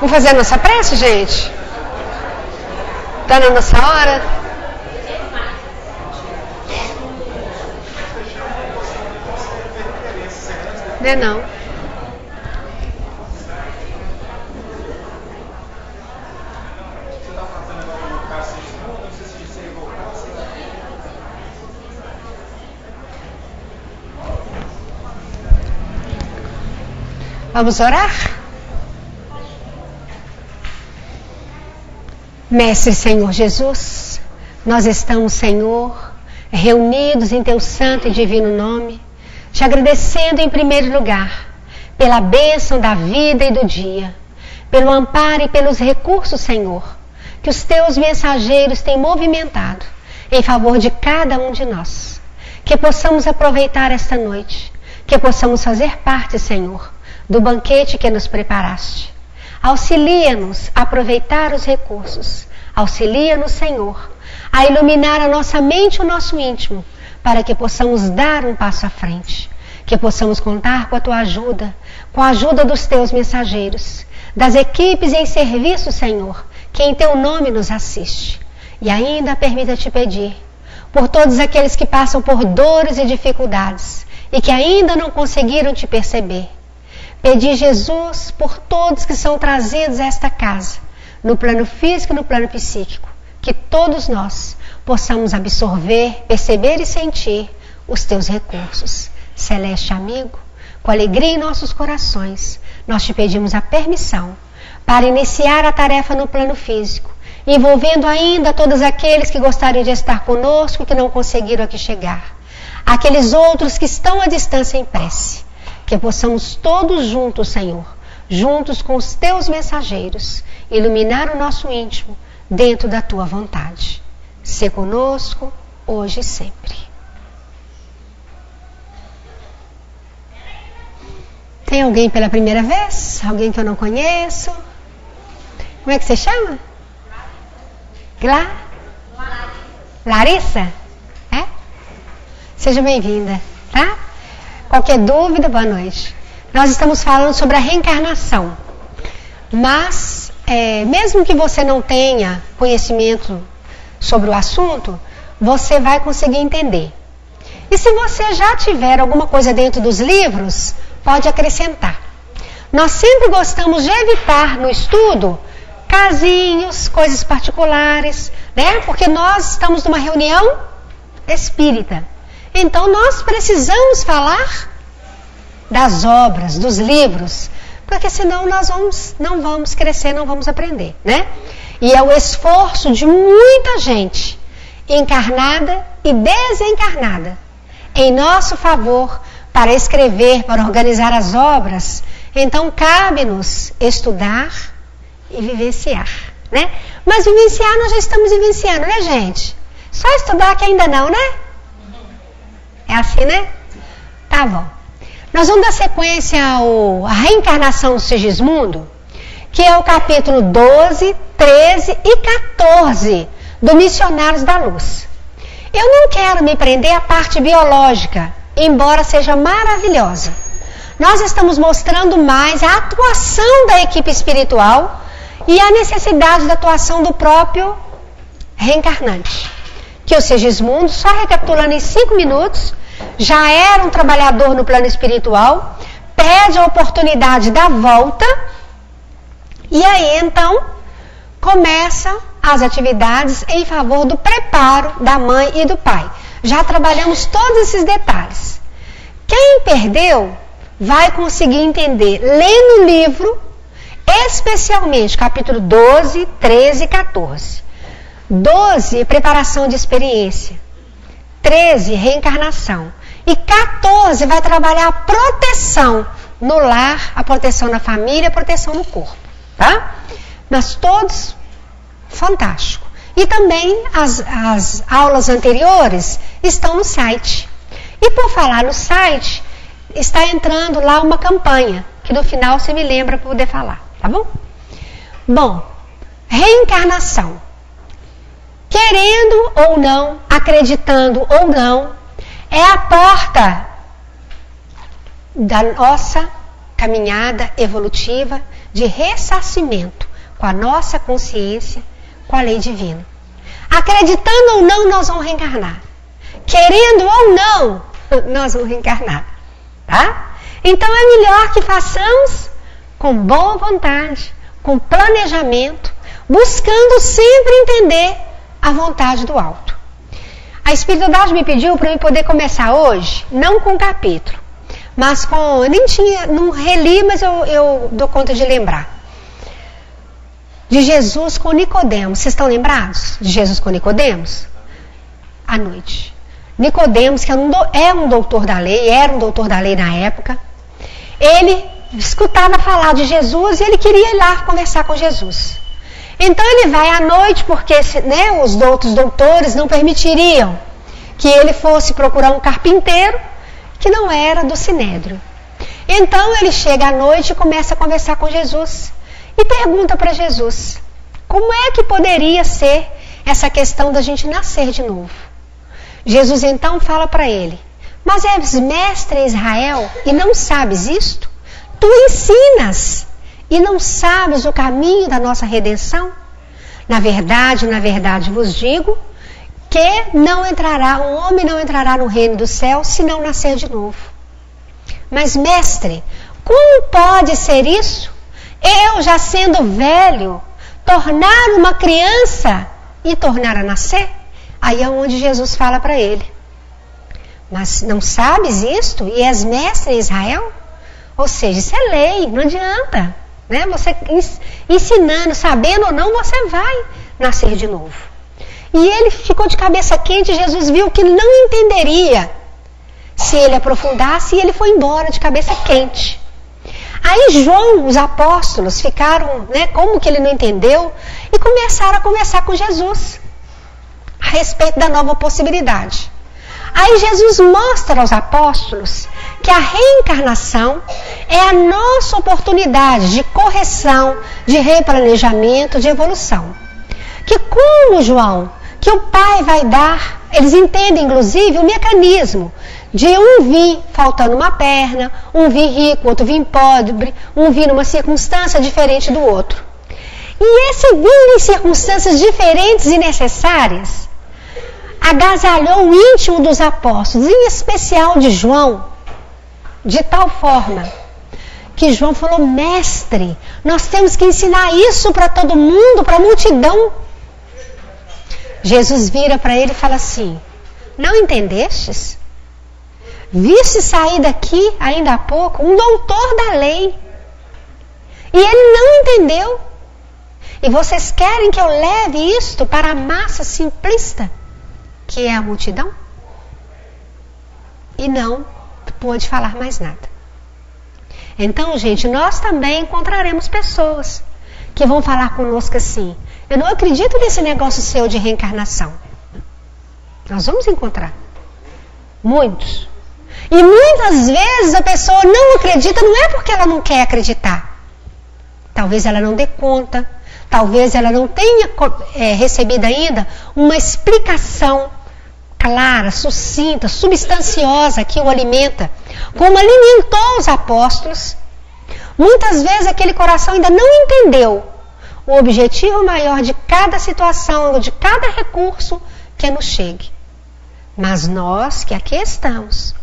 Vamos fazer a nossa prece, gente? Está na nossa hora? Não é não. Vamos orar? Mestre Senhor Jesus, nós estamos, Senhor, reunidos em Teu santo e divino nome, te agradecendo em primeiro lugar pela bênção da vida e do dia, pelo amparo e pelos recursos, Senhor, que os Teus mensageiros têm movimentado em favor de cada um de nós. Que possamos aproveitar esta noite, que possamos fazer parte, Senhor, do banquete que nos preparaste. Auxilia-nos a aproveitar os recursos. Auxilia-nos, Senhor, a iluminar a nossa mente e o nosso íntimo, para que possamos dar um passo à frente. Que possamos contar com a Tua ajuda, com a ajuda dos Teus mensageiros, das equipes em serviço, Senhor, que em Teu nome nos assiste. E ainda permita-te pedir por todos aqueles que passam por dores e dificuldades e que ainda não conseguiram Te perceber. Pedir, Jesus, por todos que são trazidos a esta casa, no plano físico e no plano psíquico, que todos nós possamos absorver, perceber e sentir os Teus recursos. Celeste amigo, com alegria em nossos corações, nós Te pedimos a permissão para iniciar a tarefa no plano físico, envolvendo ainda todos aqueles que gostariam de estar conosco e que não conseguiram aqui chegar. Aqueles outros que estão à distância em prece. Que possamos todos juntos, Senhor, juntos com os Teus mensageiros, iluminar o nosso íntimo dentro da Tua vontade. Sê conosco, hoje e sempre. Tem alguém pela primeira vez? Alguém que eu não conheço? Como é que você chama? Larissa? É? Seja bem-vinda, tá? Qualquer dúvida, boa noite. Nós estamos falando sobre a reencarnação. Mas, mesmo que você não tenha conhecimento sobre o assunto, você vai conseguir entender. E se você já tiver alguma coisa dentro dos livros, pode acrescentar. Nós sempre gostamos de evitar no estudo casinhos, coisas particulares, né? Porque nós estamos numa reunião espírita. Então nós precisamos falar das obras, dos livros, porque senão nós não vamos crescer, não vamos aprender, né? E é o esforço de muita gente, encarnada e desencarnada, em nosso favor, para escrever, para organizar as obras. Então cabe-nos estudar e vivenciar, né? Mas vivenciar nós já estamos vivenciando, né, gente? Só estudar que ainda não, né? É assim, né? Tá bom. Nós vamos dar sequência à reencarnação do Sigismundo, que é o capítulo 12, 13 e 14 do Missionários da Luz. Eu não quero me prender à parte biológica, embora seja maravilhosa. Nós estamos mostrando mais a atuação da equipe espiritual e a necessidade da atuação do próprio reencarnante. Que o Sigismundo, só recapitulando em 5 minutos, já era um trabalhador no plano espiritual, pede a oportunidade da volta, e aí então começam as atividades em favor do preparo da mãe e do pai. Já trabalhamos todos esses detalhes. Quem perdeu vai conseguir entender lendo o livro, especialmente capítulo 12, 13 e 14. 12, preparação de experiência. 13, reencarnação. E 14 vai trabalhar a proteção no lar, a proteção na família, a proteção no corpo. Tá? Mas todos, fantástico. E também as aulas anteriores estão no site. E por falar no site, está entrando lá uma campanha, que no final você me lembra para poder falar, tá bom? Bom, reencarnação. Querendo ou não, acreditando ou não, é a porta da nossa caminhada evolutiva de ressarcimento com a nossa consciência, com a lei divina. Acreditando ou não, nós vamos reencarnar. Querendo ou não, nós vamos reencarnar. Tá? Então é melhor que façamos com boa vontade, com planejamento, buscando sempre entender a vontade do alto. A espiritualidade me pediu para eu poder começar hoje, não com capítulo, mas com... não reli, mas eu dou conta de lembrar. De Jesus com Nicodemos. Vocês estão lembrados de Jesus com Nicodemos? À noite. Nicodemos, que é um doutor da lei, era um doutor da lei na época, ele escutava falar de Jesus e ele queria ir lá conversar com Jesus. Então ele vai à noite, porque os outros doutores não permitiriam que ele fosse procurar um carpinteiro que não era do Sinédrio. Então ele chega à noite e começa a conversar com Jesus e pergunta para Jesus, como é que poderia ser essa questão da gente nascer de novo? Jesus então fala para ele, mas és mestre em Israel e não sabes isto? Tu ensinas e não sabes o caminho da nossa redenção? Na verdade vos digo que um homem não entrará no reino do céu se não nascer de novo. Mas mestre, como pode ser isso? Eu, já sendo velho, tornar uma criança e tornar a nascer? Aí é onde Jesus fala para ele, mas não sabes isto e és mestre em Israel? Ou seja, isso é lei, não adianta, né? Você ensinando, sabendo ou não, você vai nascer de novo. E ele ficou de cabeça quente, Jesus viu que não entenderia se ele aprofundasse e ele foi embora de cabeça quente. Aí João, os apóstolos, ficaram, como que ele não entendeu, e começaram a conversar com Jesus a respeito da nova possibilidade. Aí Jesus mostra aos apóstolos que a reencarnação é a nossa oportunidade de correção, de replanejamento, de evolução. Que como, João, que o Pai vai dar, eles entendem inclusive o mecanismo de um vir faltando uma perna, um vir rico, outro vir pobre, um vir numa circunstância diferente do outro. E esse vir em circunstâncias diferentes e necessárias agasalhou o íntimo dos apóstolos, em especial de João, de tal forma que João falou, mestre, nós temos que ensinar isso para todo mundo, para a multidão. Jesus vira para ele e fala assim, não entendestes? Viste sair daqui, ainda há pouco, um doutor da lei, e ele não entendeu. E vocês querem que eu leve isto para a massa simplista, que é a multidão? E não pôde falar mais nada. Então, gente, nós também encontraremos pessoas que vão falar conosco assim, eu não acredito nesse negócio seu de reencarnação. Nós vamos encontrar muitos. E muitas vezes a pessoa não acredita, não é porque ela não quer acreditar. Talvez ela não dê conta, talvez ela não tenha recebido ainda uma explicação clara, sucinta, substanciosa que o alimenta, como alimentou os apóstolos. Muitas vezes aquele coração ainda não entendeu o objetivo maior de cada situação, de cada recurso que nos chegue. Mas nós que aqui estamos,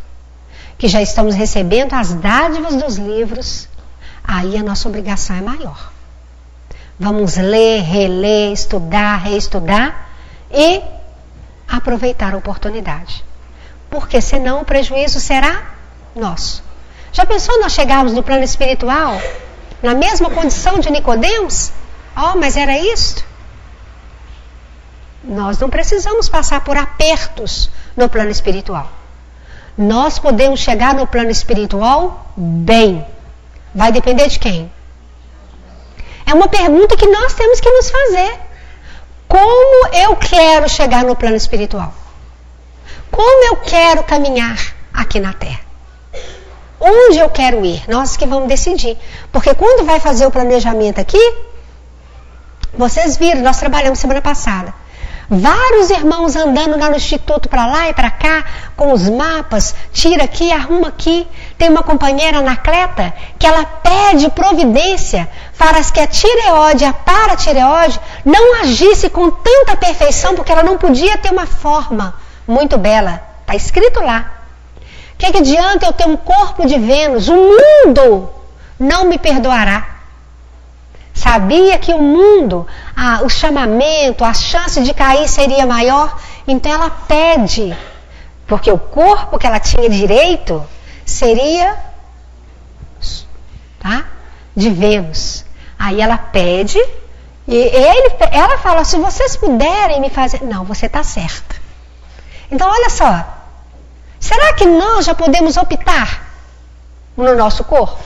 que já estamos recebendo as dádivas dos livros, aí a nossa obrigação é maior. Vamos ler, reler, estudar, reestudar e aproveitar a oportunidade. Porque senão o prejuízo será nosso. Já pensou nós chegarmos no plano espiritual, na mesma condição de Nicodemos? Mas era isto? Nós não precisamos passar por apertos no plano espiritual. Nós podemos chegar no plano espiritual bem. Vai depender de quem? É uma pergunta que nós temos que nos fazer. Como eu quero chegar no plano espiritual? Como eu quero caminhar aqui na Terra? Onde eu quero ir? Nós que vamos decidir. Porque quando vai fazer o planejamento aqui, vocês viram, nós trabalhamos semana passada. Vários irmãos andando lá no instituto para lá e para cá, com os mapas, tira aqui, arruma aqui. Tem uma companheira Anacleta que ela pede providência para que a tireoide, a paratireoide, não agisse com tanta perfeição, porque ela não podia ter uma forma muito bela. Está escrito lá. O que adianta eu ter um corpo de Vênus? O mundo não me perdoará. Sabia que o mundo, o chamamento, a chance de cair seria maior, então ela pede, porque o corpo que ela tinha direito seria de Vênus. Aí ela pede e ela fala, se vocês puderem me fazer... Não, você está certa. Então olha só, será que nós já podemos optar no nosso corpo?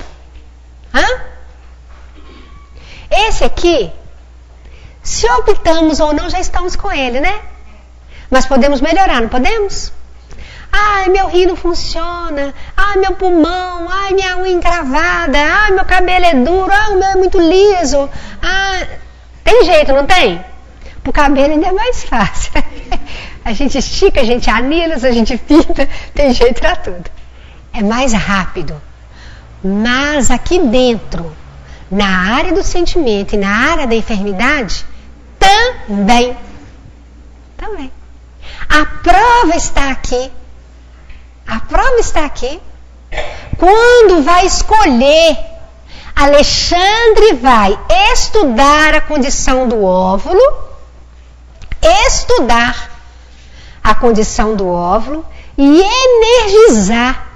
Esse aqui, se optamos ou não, já estamos com ele, né? Mas podemos melhorar, não podemos? Ai, meu rim não funciona. Ai, meu pulmão. Ai, minha unha encravada. Ai, meu cabelo é duro. Ai, o meu é muito liso. Ai, tem jeito, não tem? Pro cabelo ainda é mais fácil. A gente estica, a gente anila, a gente pinta. Tem jeito pra tudo. É mais rápido. Mas aqui dentro, na área do sentimento e na área da enfermidade, também. A prova está aqui. A prova está aqui. Quando vai escolher, Alexandre vai estudar a condição do óvulo, estudar a condição do óvulo e energizar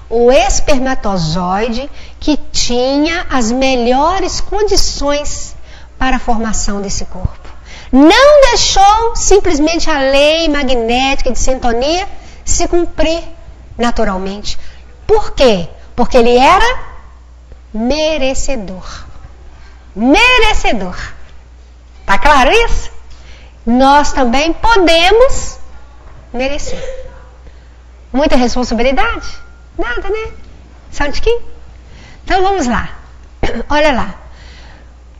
o espermatozoide que tinha as melhores condições para a formação desse corpo. Não deixou simplesmente a lei magnética de sintonia se cumprir naturalmente. Por quê? Porque ele era merecedor. Merecedor. Tá claro isso? Nós também podemos merecer. Muita responsabilidade? Nada, né? Só um tiquinho? Então vamos lá. Olha lá.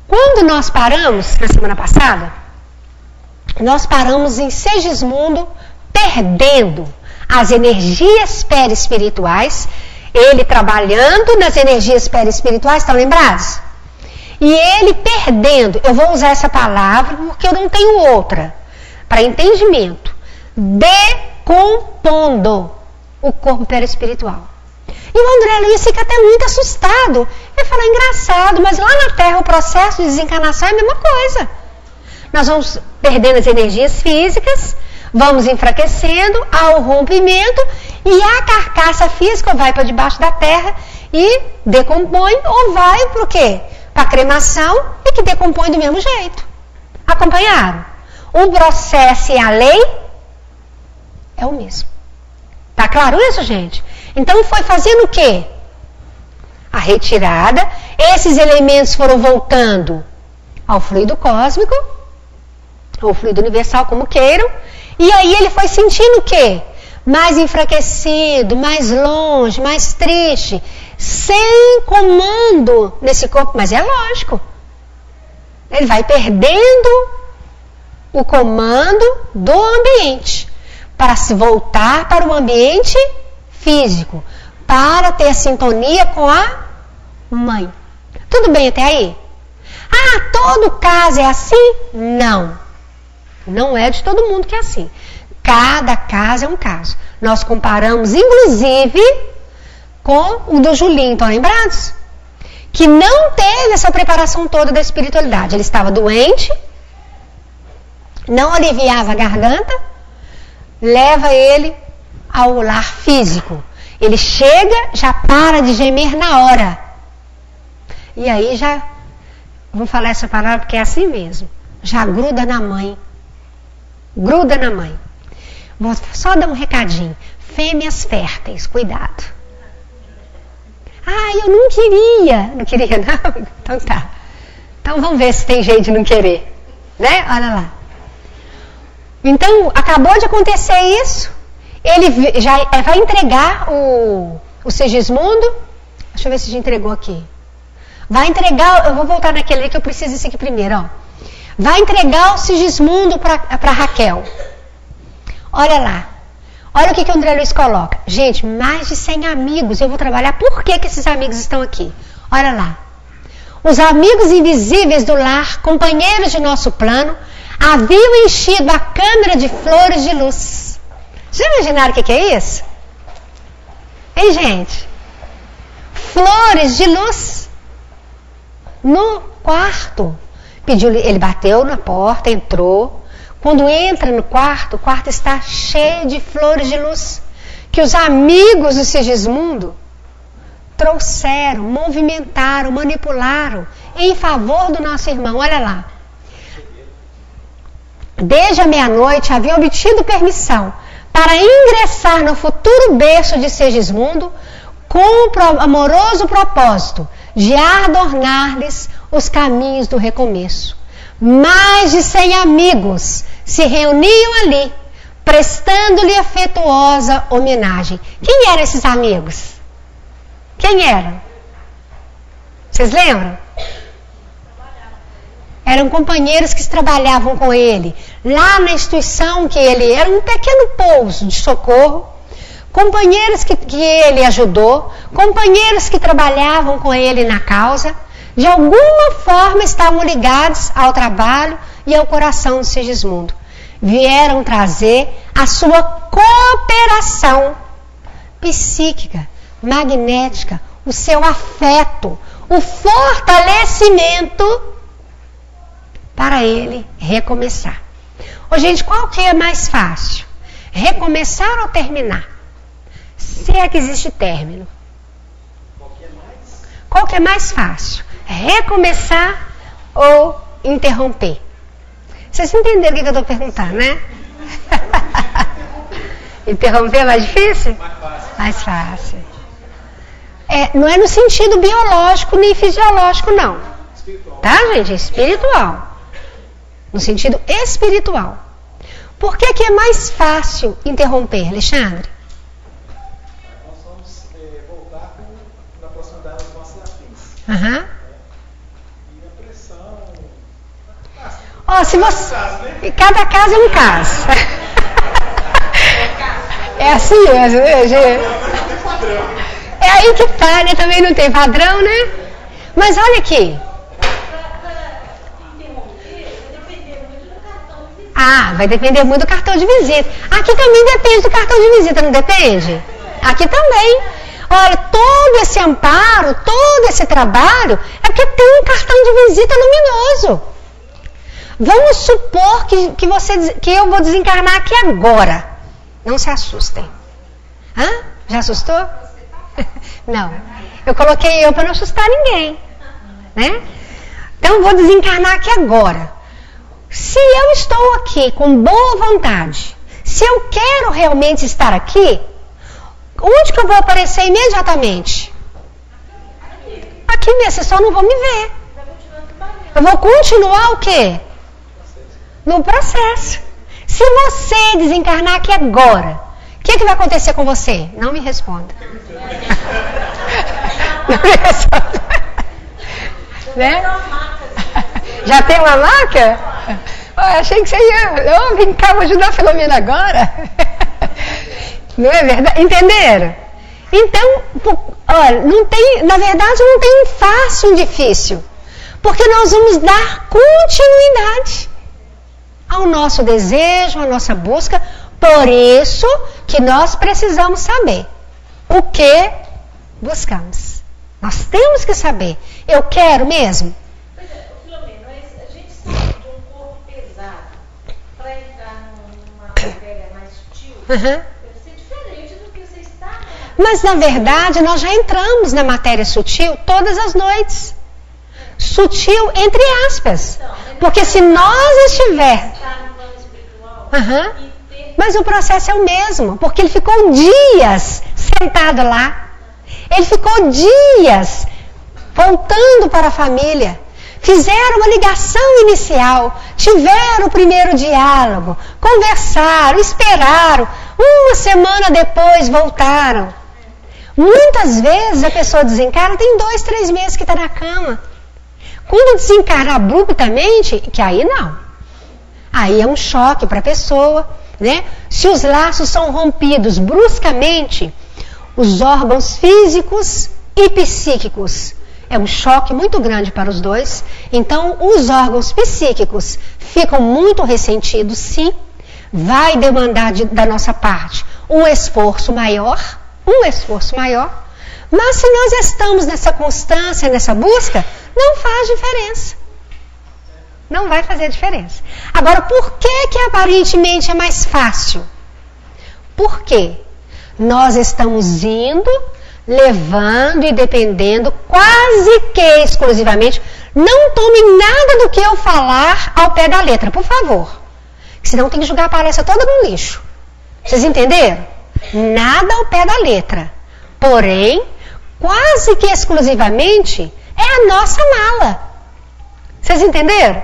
Quando nós paramos, na semana passada, nós paramos em Segismundo perdendo as energias perispirituais, ele trabalhando nas energias perispirituais, estão lembrados? E ele perdendo, eu vou usar essa palavra porque eu não tenho outra, para entendimento, decompondo o corpo perispiritual. E o André Luiz fica até muito assustado. Ele fala, engraçado, mas lá na Terra o processo de desencarnação é a mesma coisa. Nós vamos perdendo as energias físicas, vamos enfraquecendo ao rompimento e a carcaça física vai para debaixo da terra e decompõe ou vai para o quê? Para a cremação e que decompõe do mesmo jeito. Acompanharam? O processo e a lei é o mesmo. Tá claro isso, gente? Então foi fazendo o quê? A retirada, esses elementos foram voltando ao fluido cósmico, ou fluido universal, como queiram, e aí ele foi sentindo o quê? Mais enfraquecido, mais longe, mais triste, sem comando nesse corpo, mas é lógico. Ele vai perdendo o comando do ambiente, para se voltar para o ambiente físico, para ter sintonia com a mãe. Tudo bem até aí? Ah, todo caso é assim? Não. Não é de todo mundo que é assim. Cada caso é um caso. Nós comparamos, inclusive, com o do Julinho, estão lembrados? Que não teve essa preparação toda da espiritualidade. Ele estava doente, não aliviava a garganta, leva ele ao lar físico. Ele chega, já para de gemer na hora. E aí já, vou falar essa palavra porque é assim mesmo, já gruda na mãe. Gruda na mãe. Vou só dar um recadinho. Fêmeas férteis, cuidado. Ah, eu não queria. Não queria, não? Então tá. Então vamos ver se tem jeito de não querer. Né? Olha lá. Então, acabou de acontecer isso. Ele já vai entregar o Segismundo. Deixa eu ver se já entregou aqui. Vai entregar, eu vou voltar naquele ali que eu preciso desse aqui primeiro, ó. vai entregar o Sigismundo para Raquel. Olha lá. Olha o que o André Luiz coloca. Gente, mais de 100 amigos. Eu vou trabalhar. Por que esses amigos estão aqui? Olha lá. Os amigos invisíveis do lar, companheiros de nosso plano, haviam enchido a câmara de flores de luz. Já imaginaram o que é isso? Hein, gente? Flores de luz no quarto. Ele bateu na porta, entrou. Quando entra no quarto, o quarto está cheio de flores de luz que os amigos do Sigismundo trouxeram, movimentaram, manipularam em favor do nosso irmão. Olha lá. Desde a meia-noite haviam obtido permissão para ingressar no futuro berço de Sigismundo com o amoroso propósito de adornar-lhes os caminhos do recomeço. Mais de 100 amigos se reuniam ali, prestando-lhe afetuosa homenagem. Quem eram esses amigos? Quem eram? Vocês lembram? Eram companheiros que trabalhavam com ele, lá na instituição que ele era, um pequeno pouso de socorro, companheiros que ele ajudou, companheiros que trabalhavam com ele na causa, de alguma forma estavam ligados ao trabalho e ao coração de Sigismundo. Vieram trazer a sua cooperação psíquica, magnética, o seu afeto, o fortalecimento para ele recomeçar. Ô, gente, qual que é mais fácil? Recomeçar ou terminar? Se é que existe término. Qual que é mais fácil? Recomeçar ou interromper? Vocês entenderam o que eu estou perguntando, né? Interromper é mais difícil? Mais fácil. Não é no sentido biológico nem fisiológico, não. Tá, gente? É espiritual. No sentido espiritual. Por que é mais fácil interromper, Alexandre? Nós vamos voltar na proximidade dos nossos afins. Aham. E a pressão... Se você... Cada caso é um caso. É assim mesmo, né, gente? É aí que tá, né? Também não tem padrão, né? Mas olha aqui. Vai depender muito do cartão de visita. Aqui também depende do cartão de visita, não depende? Aqui também. Olha, todo esse amparo, todo esse trabalho é porque tem um cartão de visita luminoso. Vamos supor que eu vou desencarnar aqui agora. Não se assustem. Já assustou? Não. Eu coloquei eu para não assustar ninguém. Né? Então, vou desencarnar aqui agora. Se eu estou aqui com boa vontade, se eu quero realmente estar aqui, onde que eu vou aparecer imediatamente? Aqui mesmo, vocês só não vão me ver. Eu vou continuar o quê? No processo. Se você desencarnar aqui agora, o que vai acontecer com você? Não me responda. Não me responda. Né? Já tem uma maca? Achei que você ia... vem cá, vou ajudar a Filomena agora. Não é verdade? Entenderam? Então, olha, na verdade não tem um fácil e um difícil. Porque nós vamos dar continuidade ao nosso desejo, à nossa busca. Por isso que nós precisamos saber o que buscamos. Nós temos que saber. Eu quero mesmo? Filomena, a gente sai de um corpo pesado para entrar numa matéria mais sutil. Deve ser diferente do que você está. Mas na verdade nós já entramos na matéria sutil todas as noites. Sutil entre aspas. Porque se nós estivermos... Mas o processo é o mesmo. Porque ele ficou dias sentado lá. Ele ficou dias voltando para a família. Fizeram uma ligação inicial. Tiveram o primeiro diálogo. Conversaram, esperaram. Uma semana depois voltaram. Muitas vezes a pessoa desencarna, tem 2, 3 meses que está na cama. Quando desencarna abruptamente, que aí não. Aí é um choque para a pessoa, né? Se os laços são rompidos bruscamente, os órgãos físicos e psíquicos, é um choque muito grande para os dois. Então, os órgãos psíquicos ficam muito ressentidos, sim. Vai demandar da nossa parte um esforço maior. Mas se nós estamos nessa constância, nessa busca, não faz diferença. Não vai fazer diferença. Agora, por que aparentemente é mais fácil? Por quê? Nós estamos indo, levando e dependendo quase que exclusivamente. Não tomem nada do que eu falar ao pé da letra, por favor. Senão tem que jogar a palestra toda no lixo. Vocês entenderam? Nada ao pé da letra. Porém, quase que exclusivamente é a nossa mala. Vocês entenderam?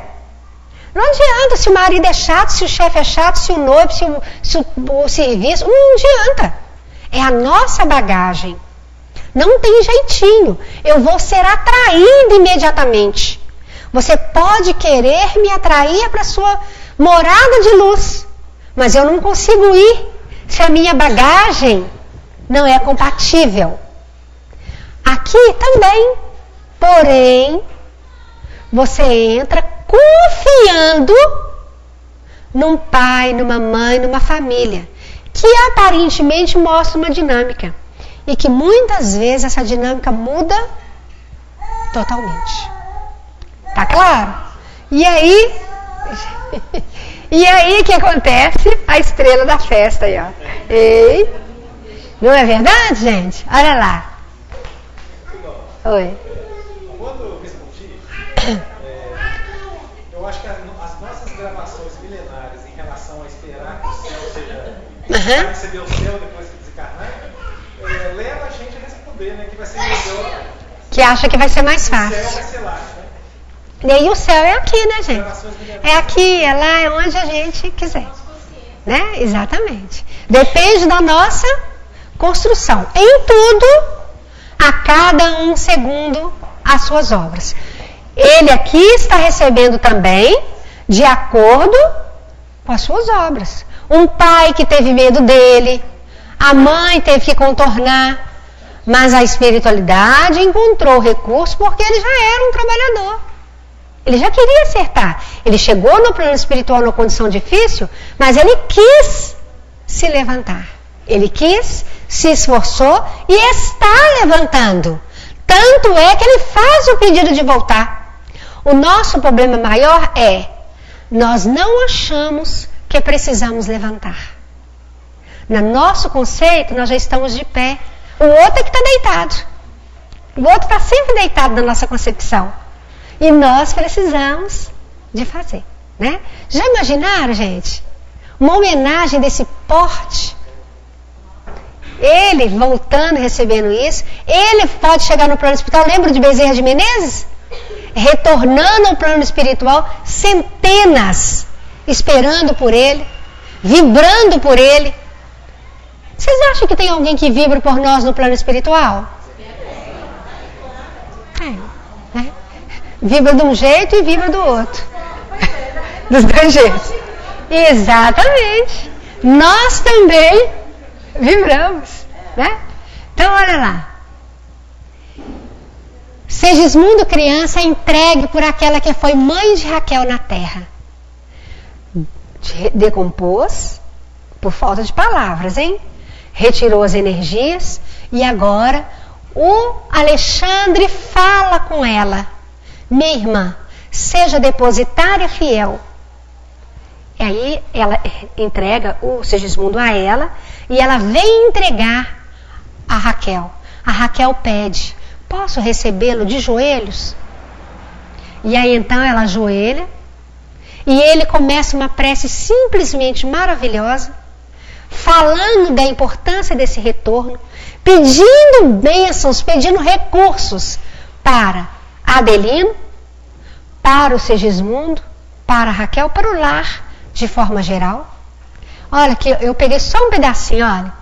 Não adianta se o marido é chato, se o chefe é chato, se o noivo, se o serviço. Não adianta. É a nossa bagagem. Não tem jeitinho. Eu vou ser atraído imediatamente. Você pode querer me atrair para a sua morada de luz, mas eu não consigo ir se a minha bagagem não é compatível. Aqui também, porém, você entra confiando num pai, numa mãe, numa família, que aparentemente mostra uma dinâmica, e que muitas vezes essa dinâmica muda totalmente. Tá claro? E aí o que acontece? A estrela da festa aí, ó. Ei, não é verdade, gente? Olha lá. Oi. Quando eu respondi, eu acho que as nossas gravações milenares em relação a esperar que o céu seja receber o céu depois que desencarnar, leva a gente a responder, né? Que vai ser melhor. Que acha que vai ser mais fácil. O céu vai ser lá, né? E aí o céu é aqui, né, gente? É aqui, é lá, é onde a gente quiser. Né? Exatamente. Depende da nossa construção. Em tudo, a cada um segundo, as suas obras. Ele aqui está recebendo também de acordo com as suas obras. Um pai que teve medo dele, a mãe teve que contornar, mas a espiritualidade encontrou recurso porque ele já era um trabalhador. Ele já queria acertar. Ele chegou no plano espiritual numa condição difícil, mas ele quis se levantar. Ele quis, se esforçou e está levantando. Tanto é que ele faz o pedido de voltar. O nosso problema maior é, nós não achamos que precisamos levantar. No nosso conceito, nós já estamos de pé. O outro é que está deitado. O outro está sempre deitado na nossa concepção. E nós precisamos de fazer, né? Já imaginaram, gente? Uma homenagem desse porte? Ele voltando, recebendo isso. Ele pode chegar no plano espiritual. Lembra de Bezerra de Menezes? Retornando ao plano espiritual, centenas esperando por ele, vibrando por ele. Vocês acham que tem alguém que vibra por nós no plano espiritual? Né? Vibra de um jeito e vibra do outro. Dos dois jeitos. Exatamente. Nós também vibramos, né? Então, olha lá. Segismundo, criança, é entregue por aquela que foi mãe de Raquel na terra. Decompôs, por falta de palavras, hein? Retirou as energias e agora o Alexandre fala com ela. Minha irmã, seja depositária fiel. E aí ela entrega o Segismundo a ela e ela vem entregar a Raquel. A Raquel pede, posso recebê-lo de joelhos? E aí então ela ajoelha e ele começa uma prece simplesmente maravilhosa, falando da importância desse retorno, pedindo bênçãos, pedindo recursos para Adelino, para o Segismundo, para a Raquel, para o lar de forma geral. Olha que eu peguei só um pedacinho, olha.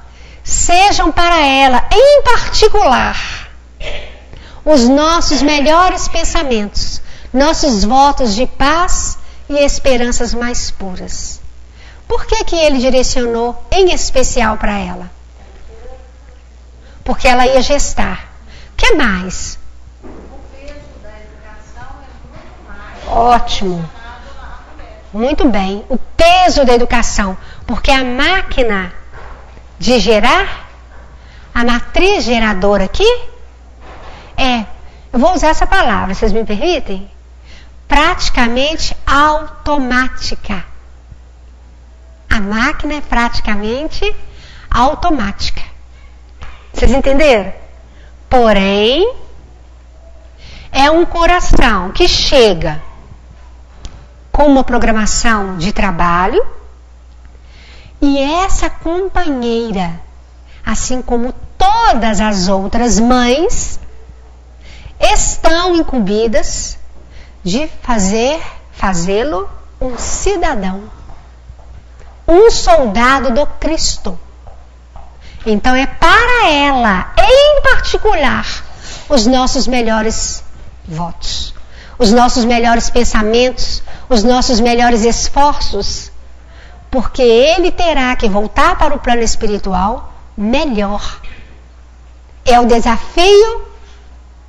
Sejam para ela, em particular, os nossos melhores pensamentos, nossos votos de paz e esperanças mais puras. Por que ele direcionou em especial para ela? Porque ela ia gestar. O que mais? O peso da educação é muito mais. Ótimo. Muito bem. O peso da educação. Porque a máquina de gerar, a matriz geradora aqui, eu vou usar essa palavra, vocês me permitem? Praticamente automática. A máquina é praticamente automática. Vocês entenderam? Porém, é um coração que chega com uma programação de trabalho e essa companheira, assim como todas as outras mães, estão incumbidas de fazê-lo um cidadão, um soldado do Cristo. Então é para ela, em particular, os nossos melhores votos, os nossos melhores pensamentos, os nossos melhores esforços, porque ele terá que voltar para o plano espiritual melhor. É o desafio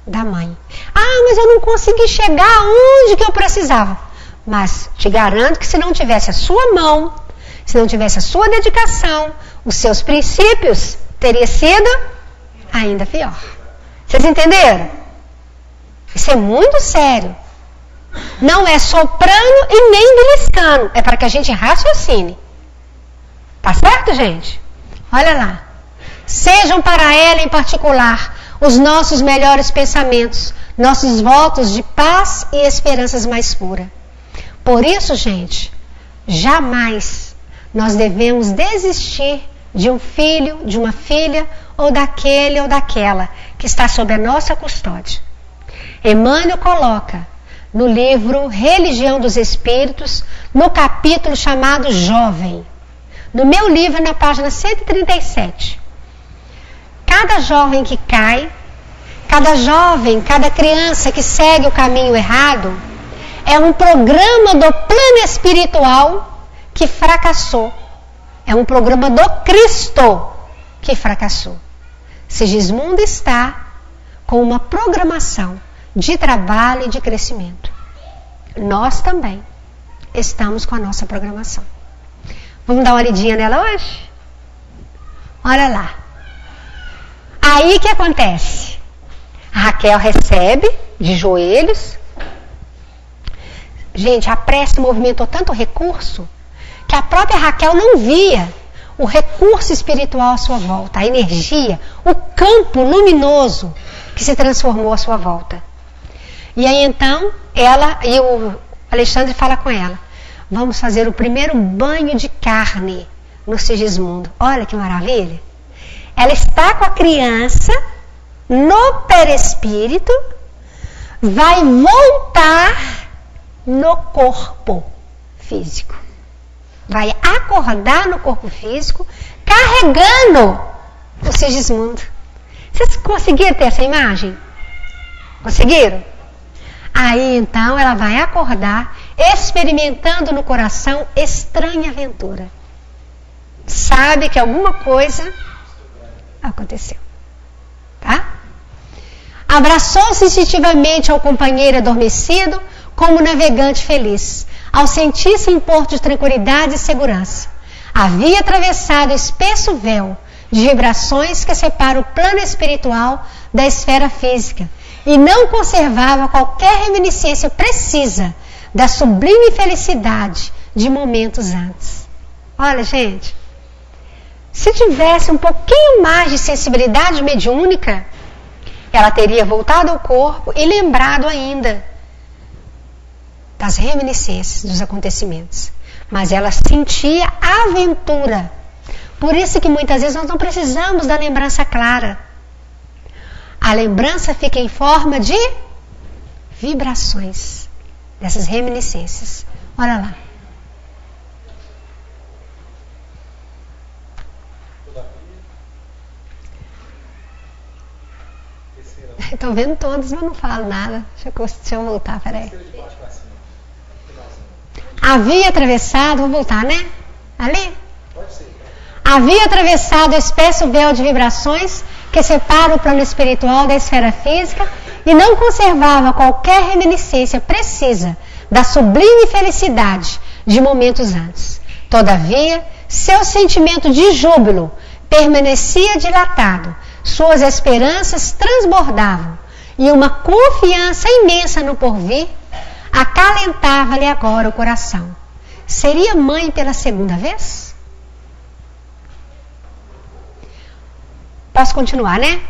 da mãe. Ah, mas eu não consegui chegar onde que eu precisava. Mas te garanto que se não tivesse a sua mão, se não tivesse a sua dedicação, os seus princípios, teria sido ainda pior. Vocês entenderam? Isso é muito sério. Não é soprando e nem beliscando. É para que a gente raciocine. Tá certo, gente? Olha lá. Sejam para ela em particular os nossos melhores pensamentos, nossos votos de paz e esperanças mais puras. Por isso, gente, jamais nós devemos desistir de um filho, de uma filha, ou daquele ou daquela que está sob a nossa custódia. Emmanuel coloca no livro Religião dos Espíritos, no capítulo chamado Jovem. No meu livro, na página 137. Cada jovem que cai, cada jovem, cada criança que segue o caminho errado, é um programa do plano espiritual que fracassou. É um programa do Cristo que fracassou. Sigismundo está com uma programação de trabalho e de crescimento. Nós também estamos com a nossa programação. Vamos dar uma olhadinha nela hoje? Olha lá. Aí o que acontece? A Raquel recebe de joelhos. Gente, a prece movimentou tanto recurso que a própria Raquel não via o recurso espiritual à sua volta, a energia, o campo luminoso que se transformou à sua volta. E aí então, ela e o Alexandre fala com ela: vamos fazer o primeiro banho de carne no Sigismundo. Olha que maravilha! Ela está com a criança no perispírito, vai voltar no corpo físico. Vai acordar no corpo físico, carregando o Sigismundo. Vocês conseguiram ter essa imagem? Conseguiram? Aí então ela vai acordar, experimentando no coração estranha aventura. Sabe que alguma coisa aconteceu. Tá? Abraçou-se instintivamente ao companheiro adormecido, como navegante feliz, ao sentir-se em porto de tranquilidade e segurança. Havia atravessado o espesso véu de vibrações que separa o plano espiritual da esfera física e não conservava qualquer reminiscência precisa da sublime felicidade de momentos antes. Olha, gente, se tivesse um pouquinho mais de sensibilidade mediúnica, ela teria voltado ao corpo e lembrado ainda das reminiscências dos acontecimentos. Mas ela sentia a aventura. Por isso que muitas vezes nós não precisamos da lembrança clara. A lembrança fica em forma de vibrações dessas reminiscências. Olha lá. Estou vendo todos, mas não falo nada. Deixa eu voltar, peraí. Havia atravessado, vou voltar, né? Ali? Pode ser. Havia atravessado o espesso véu de vibrações que separa o plano espiritual da esfera física e não conservava qualquer reminiscência precisa da sublime felicidade de momentos antes. Todavia, seu sentimento de júbilo permanecia dilatado, suas esperanças transbordavam e uma confiança imensa no porvir acalentava-lhe agora o coração. Seria mãe pela segunda vez? Posso continuar, né?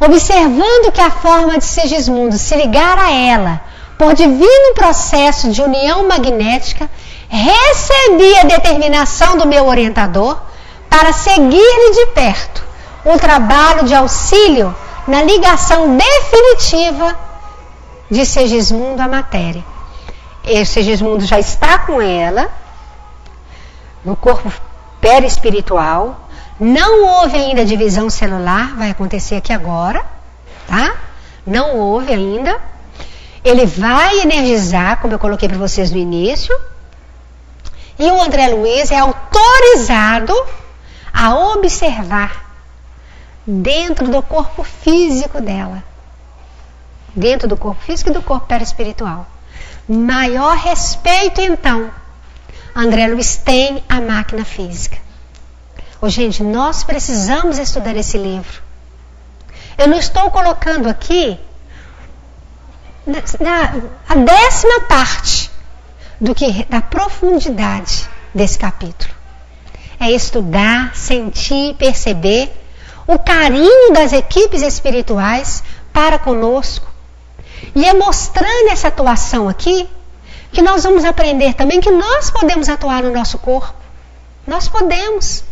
Observando que a forma de Segismundo se ligar a ela por divino processo de união magnética, recebi a determinação do meu orientador para seguir-lhe de perto o trabalho de auxílio na ligação definitiva de Segismundo à matéria. E Segismundo já está com ela no corpo perispiritual. Não houve ainda divisão celular, vai acontecer aqui agora, tá? Não houve ainda. Ele vai energizar, como eu coloquei para vocês no início. E o André Luiz é autorizado a observar dentro do corpo físico dela. Dentro do corpo físico e do corpo perispiritual. Maior respeito, então, André Luiz tem a máquina física. Oh, gente, nós precisamos estudar esse livro. Eu não estou colocando aqui a 10ª parte da profundidade desse capítulo. É estudar, sentir, perceber o carinho das equipes espirituais para conosco. E é mostrando essa atuação aqui que nós vamos aprender também que nós podemos atuar no nosso corpo. Nós podemos.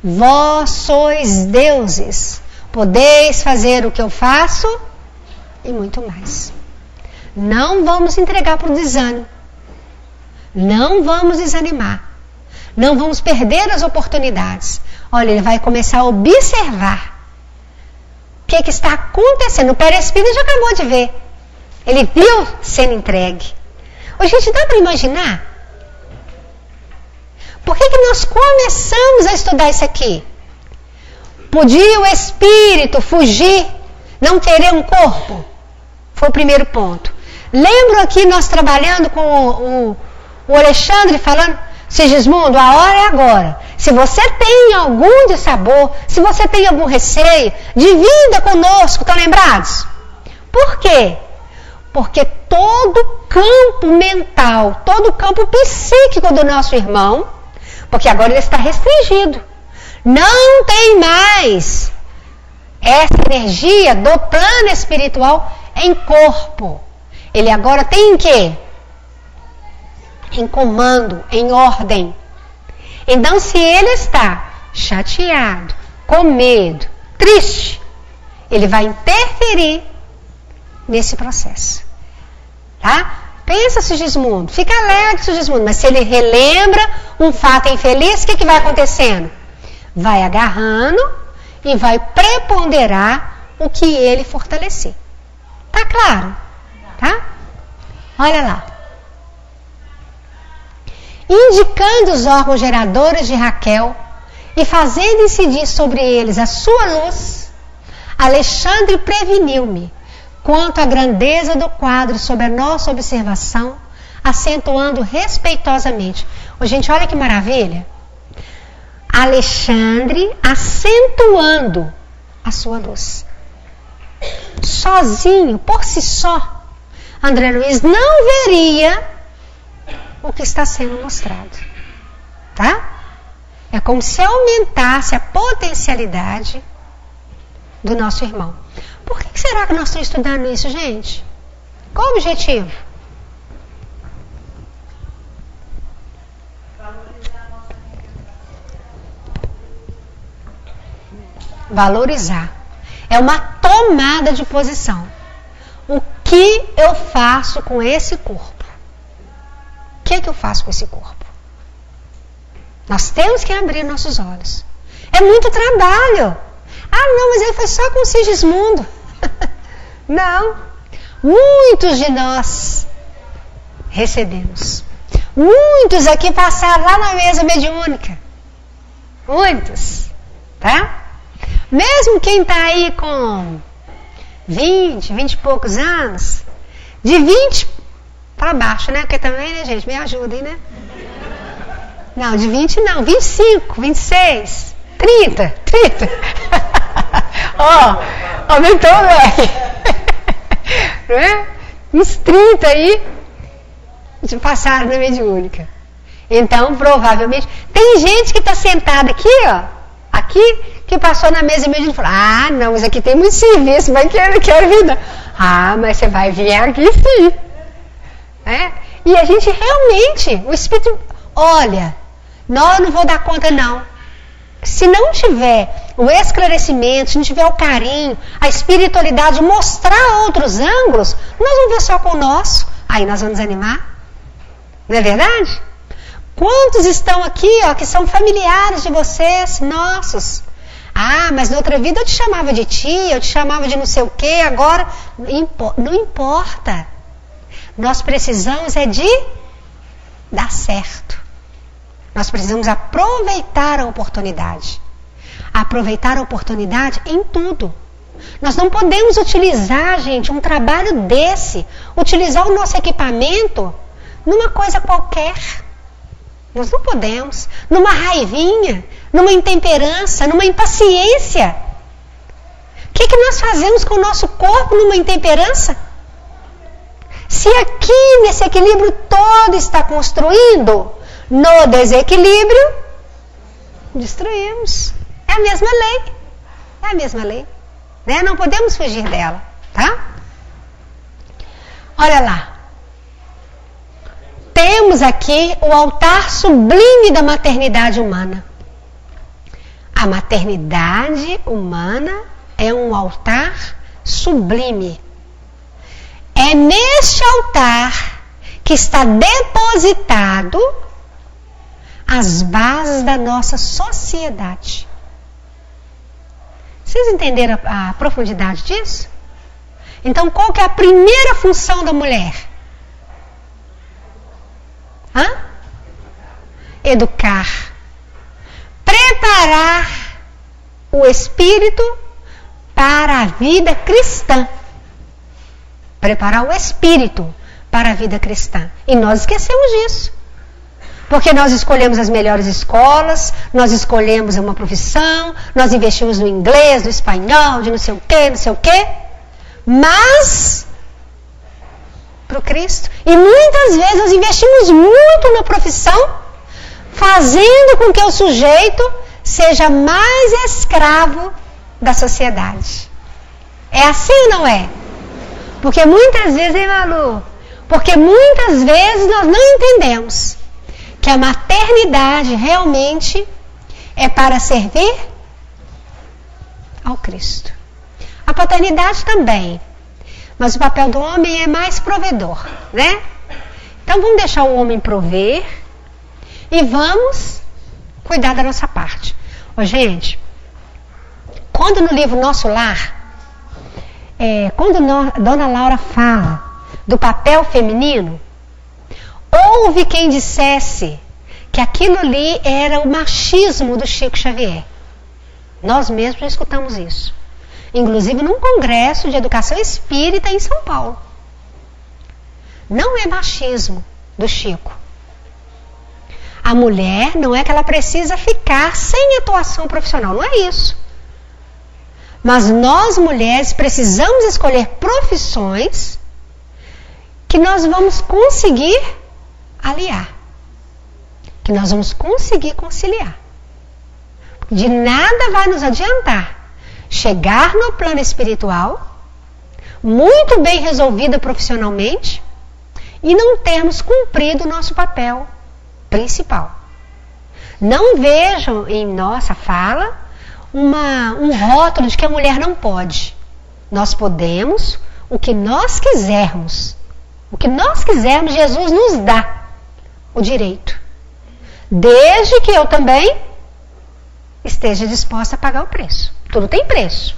Vós sois deuses, podeis fazer o que eu faço e muito mais. Não vamos entregar para o desânimo. Não vamos desanimar. Não vamos perder as oportunidades. Olha, ele vai começar a observar o que está acontecendo. O perispírito já acabou de ver. Ele viu sendo entregue. Ô, gente, dá para imaginar? Por que nós começamos a estudar isso aqui? Podia o espírito fugir, não querer um corpo? Foi o primeiro ponto. Lembro aqui nós trabalhando com o Alexandre falando, Segismundo, a hora é agora. Se você tem algum dissabor, se você tem algum receio, divida conosco, estão lembrados? Por quê? Porque todo o campo mental, todo o campo psíquico do nosso irmão, porque agora ele está restringido, não tem mais essa energia do plano espiritual em corpo. Ele agora tem em quê? Em comando, em ordem. Então, se ele está chateado, com medo, triste, ele vai interferir nesse processo. Tá? Pensa, Segismundo, fica alegre, Segismundo, mas se ele relembra um fato infeliz, o que vai acontecendo? Vai agarrando e vai preponderar o que ele fortalecer. Tá claro? Tá? Olha lá. Indicando os órgãos geradores de Raquel e fazendo incidir sobre eles a sua luz, Alexandre preveniu-me quanto à grandeza do quadro sob a nossa observação, acentuando respeitosamente. Oh, gente, olha que maravilha. Alexandre acentuando a sua luz. Sozinho, por si só, André Luiz não veria o que está sendo mostrado. Tá? É como se aumentasse a potencialidade do nosso irmão. Por que será que nós estamos estudando isso, gente? Qual o objetivo? Valorizar. É uma tomada de posição. O que eu faço com esse corpo? O que eu faço com esse corpo? Nós temos que abrir nossos olhos. É muito trabalho. Ah, não, mas ele foi só com o Sigismundo. Não. Muitos de nós recebemos. Muitos aqui passaram lá na mesa mediúnica. Muitos. Tá? Mesmo quem está aí com 20 e poucos anos, de 20 para baixo, né? Porque também, né, gente? Me ajudem, né? Não, de 20 não, 25, 26, 30. Ó, aumentou, não é? Uns 30 aí passaram na mediúnica. Então, provavelmente, tem gente que está sentada aqui, ó, aqui, que passou na mesa mediúnica e falou, ah, não, mas aqui tem muito serviço, mas eu quero vir, não. Ah, mas você vai vir aqui sim. É? E a gente realmente, o Espírito, olha, não, eu não vou dar conta não. Se não tiver o esclarecimento, se não tiver o carinho, a espiritualidade, mostrar outros ângulos, nós vamos ver só com o nosso, aí nós vamos desanimar. Não é verdade? Quantos estão aqui, ó, que são familiares de vocês, nossos? Ah, mas na outra vida eu te chamava de tia, eu te chamava de não sei o quê, agora não importa. Nós precisamos é de dar certo. Nós precisamos aproveitar a oportunidade. Aproveitar a oportunidade em tudo. Nós não podemos utilizar, gente, um trabalho desse, utilizar o nosso equipamento numa coisa qualquer. Nós não podemos. Numa raivinha, numa intemperança, numa impaciência. O que nós fazemos com o nosso corpo numa intemperança? Se aqui, nesse equilíbrio todo está construindo, no desequilíbrio, destruímos. É a mesma lei. É a mesma lei. Né? Não podemos fugir dela. Tá? Olha lá. Temos aqui o altar sublime da maternidade humana. A maternidade humana é um altar sublime. É neste altar que está depositado as bases da nossa sociedade. Vocês entenderam a profundidade disso? Então, qual que é a primeira função da mulher? Educar. Preparar o espírito para a vida cristã. Preparar o espírito para a vida cristã. E nós esquecemos disso. Porque nós escolhemos as melhores escolas, nós escolhemos uma profissão, nós investimos no inglês, no espanhol, de não sei o quê. Mas, para o Cristo. E muitas vezes nós investimos muito na profissão, fazendo com que o sujeito seja mais escravo da sociedade. É assim ou não é? Porque muitas vezes, hein, Malu? Porque muitas vezes nós não entendemos que a maternidade realmente é para servir ao Cristo. A paternidade também. Mas o papel do homem é mais provedor, né? Então vamos deixar o homem prover e vamos cuidar da nossa parte. Ô, gente, quando no livro Nosso Lar, quando Dona Laura fala do papel feminino, houve quem dissesse que aquilo ali era o machismo do Chico Xavier. Nós mesmos já escutamos isso. Inclusive num congresso de educação espírita em São Paulo. Não é machismo do Chico. A mulher não é que ela precisa ficar sem atuação profissional, não é isso. Mas nós mulheres precisamos escolher profissões que nós vamos conseguir aliar, que nós vamos conseguir conciliar. De nada vai nos adiantar chegar no plano espiritual, muito bem resolvida profissionalmente, e não termos cumprido o nosso papel principal. Não vejam em nossa fala um rótulo de que a mulher não pode. Nós podemos o que nós quisermos. O que nós quisermos, Jesus nos dá o direito. Desde que eu também esteja disposta a pagar o preço. Tudo tem preço.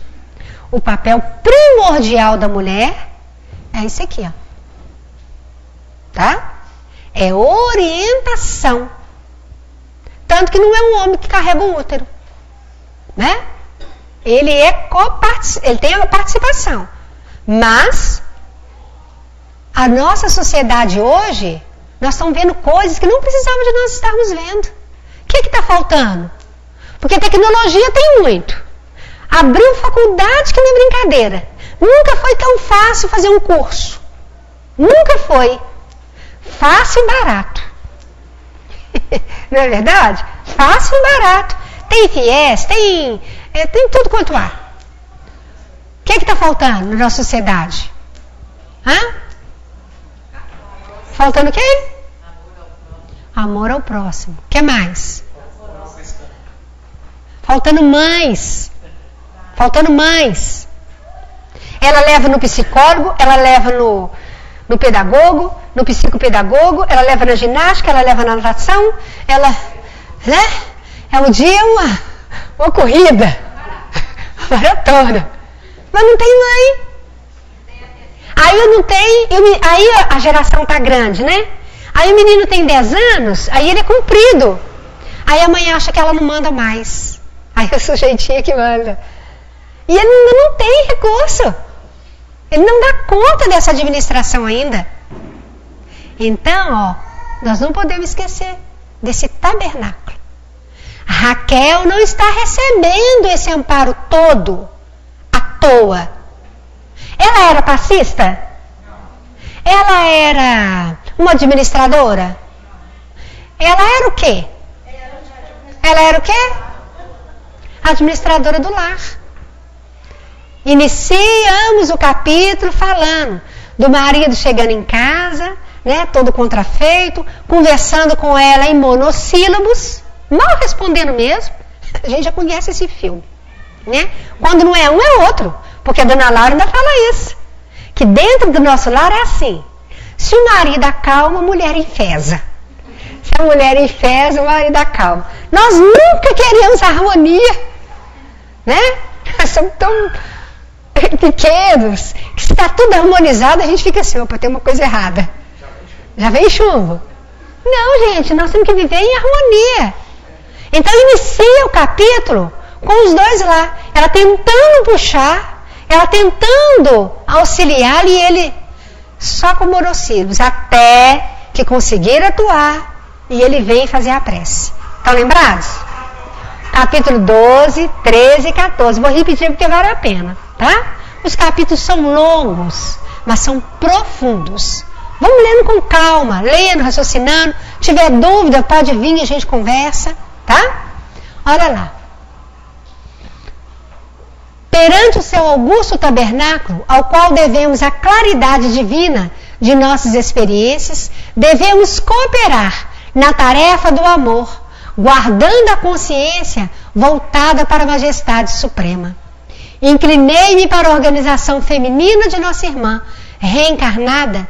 o papel primordial da mulher é isso aqui, ó. Tá? É orientação. Tanto que não é um homem que carrega o útero, né? Ele tem a participação. Mas a nossa sociedade hoje, nós estamos vendo coisas que não precisava de nós estarmos vendo. O que está faltando? Porque tecnologia tem muito. Abriu faculdade que não é brincadeira. Nunca foi tão fácil fazer um curso. Nunca foi. Fácil e barato. Não é verdade? Fácil e barato. Tem FIES, tem tudo quanto há. O que está faltando na nossa sociedade? Hã? Faltando o quê? Amor ao próximo. O que mais? Faltando mães. Faltando mães. Ela leva no psicólogo, ela leva no pedagogo, no psicopedagogo, ela leva na ginástica, ela leva na natação, ela, né? É um dia uma corrida, uma maratona. Mas não tem mãe. Aí eu não tenho, aí a geração tá grande, né? Aí o menino tem 10 anos, aí ele é comprido. Aí a mãe acha que ela não manda mais. Aí o sujeitinho que manda. E ele não tem recurso. Ele não dá conta dessa administração ainda. Então, ó, nós não podemos esquecer desse tabernáculo. Raquel não está recebendo esse amparo todo à toa. Ela era passista? Ela era uma administradora? Ela era o quê? Ela era o quê? Administradora do lar. Iniciamos o capítulo falando do marido chegando em casa, né, todo contrafeito, conversando com ela em monossílabos, mal respondendo mesmo. A gente já conhece esse filme, né? Quando não é um, é outro. Porque a dona Laura ainda fala isso. Que dentro do nosso lar é assim. Se o marido acalma, a mulher enfesa. Se a mulher enfesa, o marido acalma. Nós nunca queremos harmonia, né? Nós somos tão pequenos que se está tudo harmonizado, a gente fica assim, opa, tem uma coisa errada. Já vem chumbo. Não, gente, nós temos que viver em harmonia. Então inicia o capítulo com os dois lá. Ela tentando puxar, ela tentando auxiliar e ele só com monossílabos, até que conseguir atuar e ele vem fazer a prece. Estão lembrados? Capítulo 12, 13 e 14. Vou repetir porque vale a pena, tá? Os capítulos são longos, mas são profundos. Vamos lendo com calma, lendo, raciocinando. Tiver dúvida, pode vir e a gente conversa, tá? Olha lá. Perante o seu augusto tabernáculo, ao qual devemos a claridade divina de nossas experiências, devemos cooperar na tarefa do amor, guardando a consciência voltada para a majestade suprema. Inclinei-me para a organização feminina de nossa irmã, reencarnada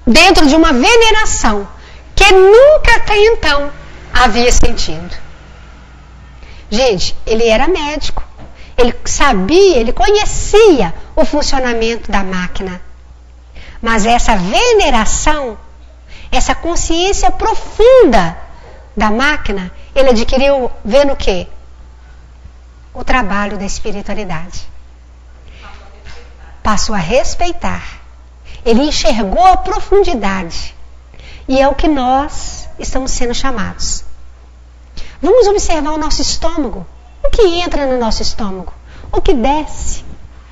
dentro de uma veneração que nunca até então havia sentido. Gente, ele era médico. Ele sabia, ele conhecia o funcionamento da máquina. Mas essa veneração, essa consciência profunda da máquina, ele adquiriu vendo o quê? O trabalho da espiritualidade. Passou a respeitar. Ele enxergou a profundidade. E é o que nós estamos sendo chamados. Vamos observar o nosso estômago. O que entra no nosso estômago? O que desce?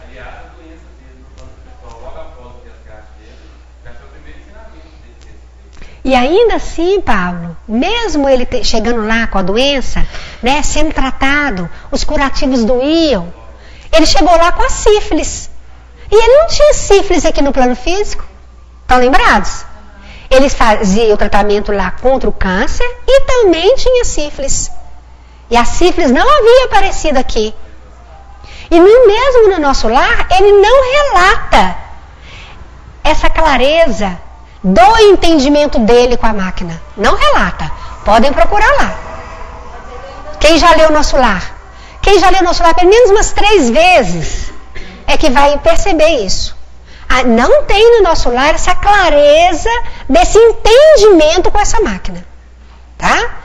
Aliás, a doença dele no plano espiritual, logo após o resgate dele, já foi o primeiro ensinamento dele. E ainda assim, Pablo, mesmo ele chegando lá com a doença, né, sendo tratado, os curativos doíam, ele chegou lá com a sífilis. E ele não tinha sífilis aqui no plano físico. Estão lembrados? Eles faziam o tratamento lá contra o câncer e também tinha sífilis. E a sífilis não havia aparecido aqui. E mesmo no nosso lar, ele não relata essa clareza do entendimento dele com a máquina. Não relata. Podem procurar lá. Quem já leu o nosso lar? Quem já leu o nosso lar pelo menos umas 3 vezes? é que vai perceber isso. Não tem no nosso lar essa clareza desse entendimento com essa máquina. Tá?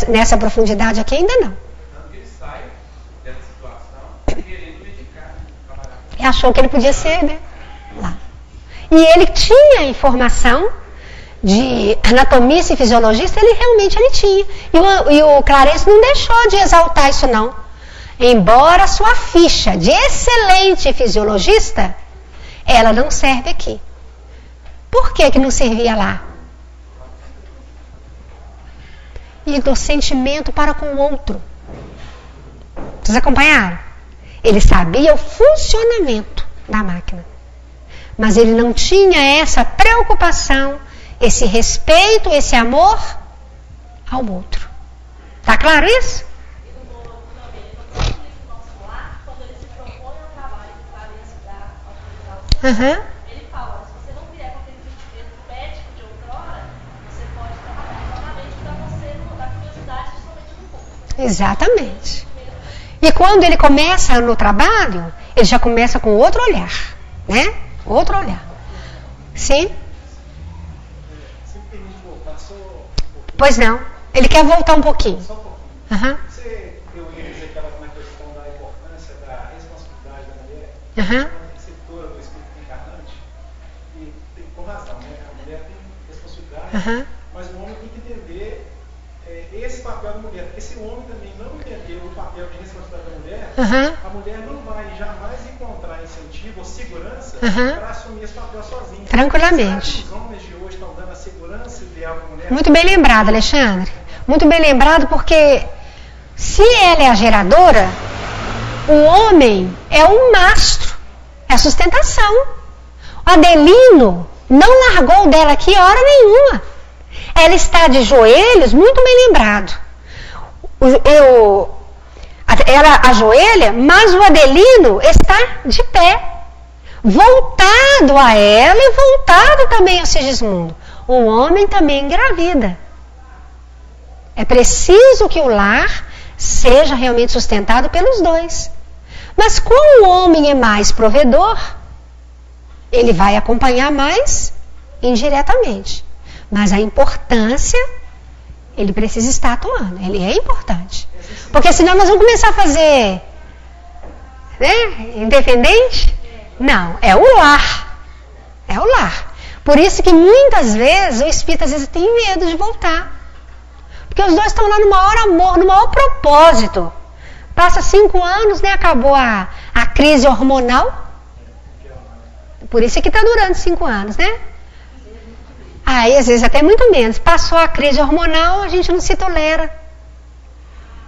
Nessa profundidade aqui ainda não. Tanto que ele sai dessa situação querendo dedicar, trabalhar. Ele achou que ele podia ser, né? Lá. E ele tinha informação de anatomista e fisiologista, ele realmente tinha. E o Clarence não deixou de exaltar isso não. Embora sua ficha de excelente fisiologista, ela não serve aqui. Por que não servia lá? E do sentimento para com o outro. Vocês acompanharam? Ele sabia o funcionamento da máquina. Mas ele não tinha essa preocupação, esse respeito, esse amor ao outro. Tá claro isso? Ele fala, se você não vier com aquele sentimento médico de outrora, você pode trabalhar novamente para você não dar curiosidade somente no corpo. Exatamente. E quando ele começa no trabalho, ele já começa com outro olhar, né? Outro olhar. Sim? Você me permite voltar só um pouquinho? Pois não. Ele quer voltar um pouquinho. Só um pouquinho. Aham. Você, eu ia dizer que ela na questão da importância da responsabilidade da mulher, Aham. receptora do espírito encarnante, e tem com razão, né? A mulher tem responsabilidade, Aham. mas o homem tem que entender esse papel da mulher, porque se o homem também não entender o papel de responsabilidade da mulher, Aham. a mulher não vai jamais encontrar incentivo ou segurança Aham. para assumir esse papel sozinha. Tranquilamente. Será que os homens de hoje estão dando a segurança ideal para a mulher? Muito bem lembrado, Alexandre. Muito bem lembrado, porque se ela é a geradora, o homem é o mastro, é a sustentação. O Adelino não largou dela aqui hora nenhuma. Ela está de joelhos, muito bem lembrado. Ela ajoelha, mas o Adelino está de pé, voltado a ela e voltado também ao Sigismundo. O homem também engravida. É preciso que o lar seja realmente sustentado pelos dois. Mas como o homem é mais provedor, ele vai acompanhar mais indiretamente. Mas a importância, ele precisa estar atuando. Ele é importante. Porque senão nós vamos começar a fazer, né, independente? Não, é o lar. É o lar. Por isso que muitas vezes o espírito às vezes tem medo de voltar. Porque os dois estão lá no maior amor, no maior propósito. Passa 5 anos, né? Acabou a crise hormonal. Por isso é que está durando 5 anos, né? Aí às vezes até muito menos. Passou a crise hormonal, a gente não se tolera.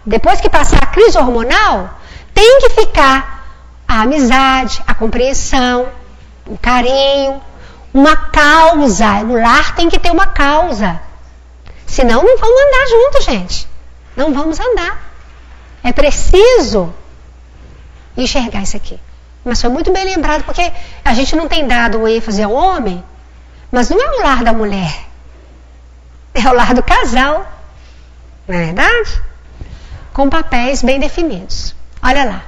Depois que passar a crise hormonal, tem que ficar a amizade, a compreensão, o carinho, uma causa. No lar tem que ter uma causa. Senão não vamos andar juntos, gente. Não vamos andar. É preciso enxergar isso aqui. Mas foi muito bem lembrado, porque a gente não tem dado ênfase ao homem, mas não é o lar da mulher. É o lar do casal. Não é verdade? Com papéis bem definidos. Olha lá.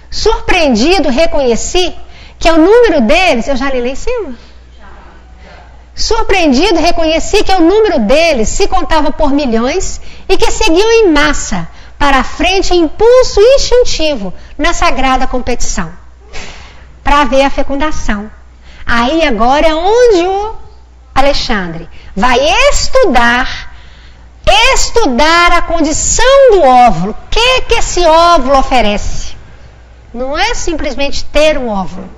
Surpreendido, reconheci que o número deles... Eu já li lá em cima? Surpreendido, reconheci que o número deles se contava por milhões e que seguiam em massa para a frente em impulso instintivo na sagrada competição para ver a fecundação. Aí agora é onde o Alexandre vai estudar a condição do óvulo. O que esse óvulo oferece? Não é simplesmente ter um óvulo.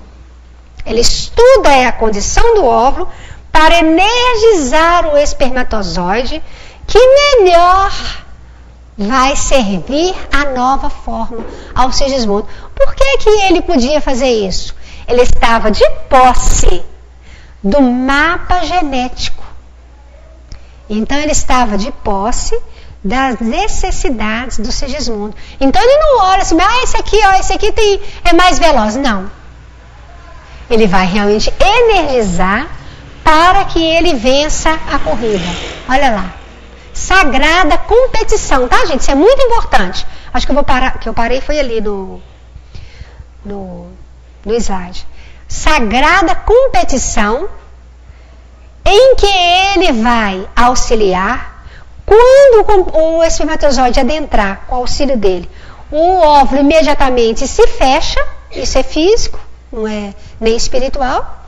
Ele estuda a condição do óvulo para energizar o espermatozoide que melhor vai servir a nova forma ao Sigismundo. Por que ele podia fazer isso? Ele estava de posse do mapa genético. Então ele estava de posse das necessidades do Sigismundo. Então ele não olha assim, esse aqui é mais veloz. Não. Ele vai realmente energizar para que ele vença a corrida. Olha lá. Sagrada competição, tá, gente? Isso é muito importante. Acho que eu vou parar, que eu parei foi ali no no slide. Sagrada competição em que ele vai auxiliar quando o espermatozoide adentrar com o auxílio dele. O óvulo imediatamente se fecha, isso é físico, não é nem espiritual,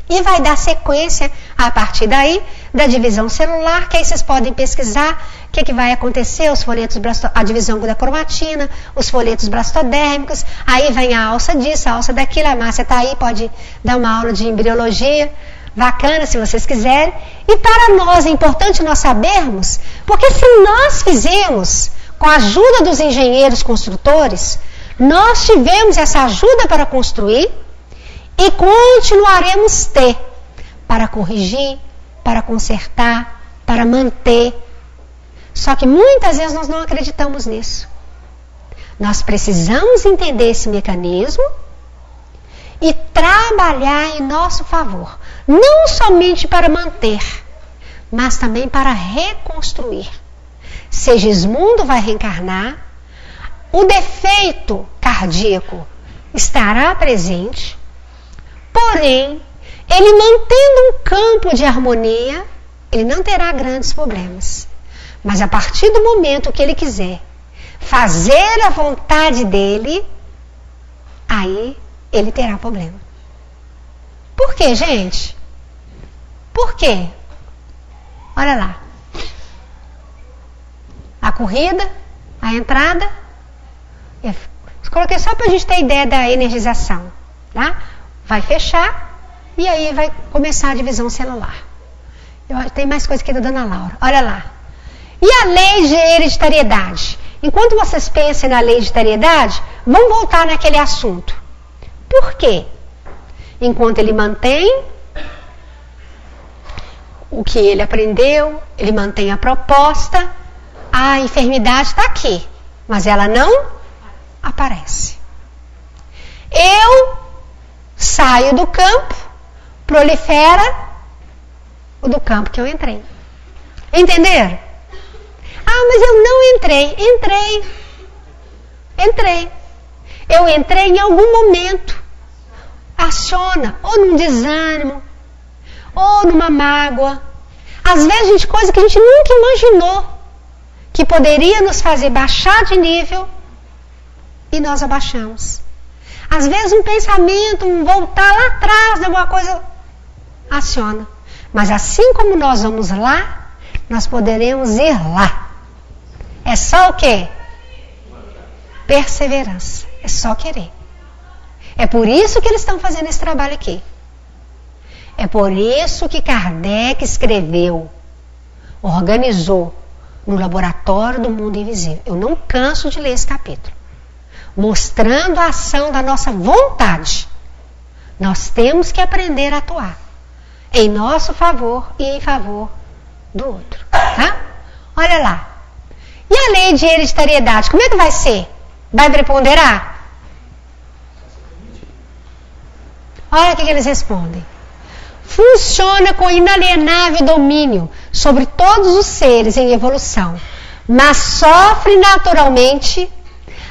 e vai dar sequência a partir daí da divisão celular, que aí vocês podem pesquisar o que vai acontecer, os folhetos, a divisão da cromatina, os folhetos blastodérmicos, aí vem a alça disso, a alça daquilo, a Márcia está aí, pode dar uma aula de embriologia, bacana se vocês quiserem. E para nós é importante nós sabermos, porque se nós fizemos, com a ajuda dos engenheiros construtores, nós tivemos essa ajuda para construir e continuaremos ter para corrigir, para consertar, para manter. Só que muitas vezes nós não acreditamos nisso. Nós precisamos entender esse mecanismo e trabalhar em nosso favor. Não somente para manter, mas também para reconstruir. Segismundo vai reencarnar, o defeito cardíaco estará presente, porém, ele mantendo um campo de harmonia, ele não terá grandes problemas. Mas a partir do momento que ele quiser fazer a vontade dele, aí ele terá problema. Por quê, gente? Por quê? Olha lá. A corrida, a entrada. Eu coloquei só para a gente ter ideia da energização. Tá? Vai fechar e aí vai começar a divisão celular. Tem mais coisa aqui da Dona Laura. Olha lá. E a lei de hereditariedade? Enquanto vocês pensam na lei de hereditariedade, vamos voltar naquele assunto. Por quê? Enquanto ele mantém o que ele aprendeu, ele mantém a proposta, a enfermidade está aqui, mas ela não aparece. Eu saio do campo, prolifera o do campo que eu entrei. Entenderam? Ah, mas eu não entrei. Entrei. Eu entrei em algum momento. Aciona, ou num desânimo, ou numa mágoa. Às vezes, gente, coisa que a gente nunca imaginou que poderia nos fazer baixar de nível e nós abaixamos. Às vezes um pensamento, um voltar lá atrás de alguma coisa, aciona. Mas assim como nós vamos lá, nós poderemos ir lá. É só o quê? Perseverança. É só querer. É por isso que eles estão fazendo esse trabalho aqui. É por isso que Kardec escreveu, organizou no Laboratório do Mundo Invisível. Eu não canso de ler esse capítulo. Mostrando a ação da nossa vontade. Nós temos que aprender a atuar em nosso favor e em favor do outro. Tá? Olha lá. E a lei de hereditariedade, como é que vai ser? Vai preponderar? Olha o que eles respondem. Funciona com inalienável domínio sobre todos os seres em evolução, mas sofre naturalmente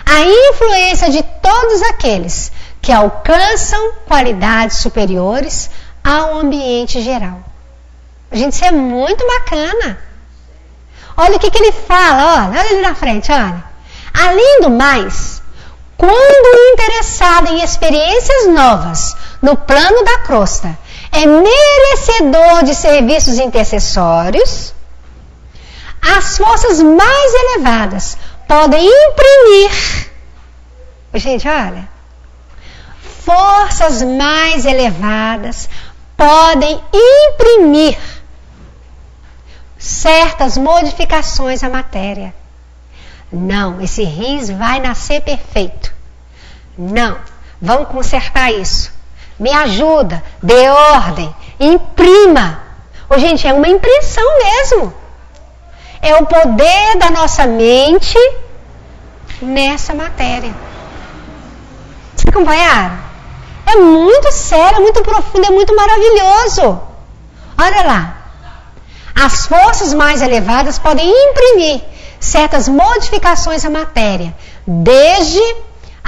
a influência de todos aqueles que alcançam qualidades superiores ao ambiente geral. Gente, isso é muito bacana. Olha o que ele fala, olha ali na frente, olha. Além do mais, quando interessado em experiências novas no plano da crosta, é merecedor de serviços intercessórios, as forças mais elevadas podem imprimir. Gente, olha. Forças mais elevadas podem imprimir certas modificações à matéria. Não, esse rins vai nascer perfeito. Não, vamos consertar isso. Me ajuda, dê ordem, imprima. Ô, gente, é uma impressão mesmo. É o poder da nossa mente nessa matéria. Vocês acompanharam? É muito sério, é muito profundo, é muito maravilhoso. Olha lá. As forças mais elevadas podem imprimir certas modificações à matéria, desde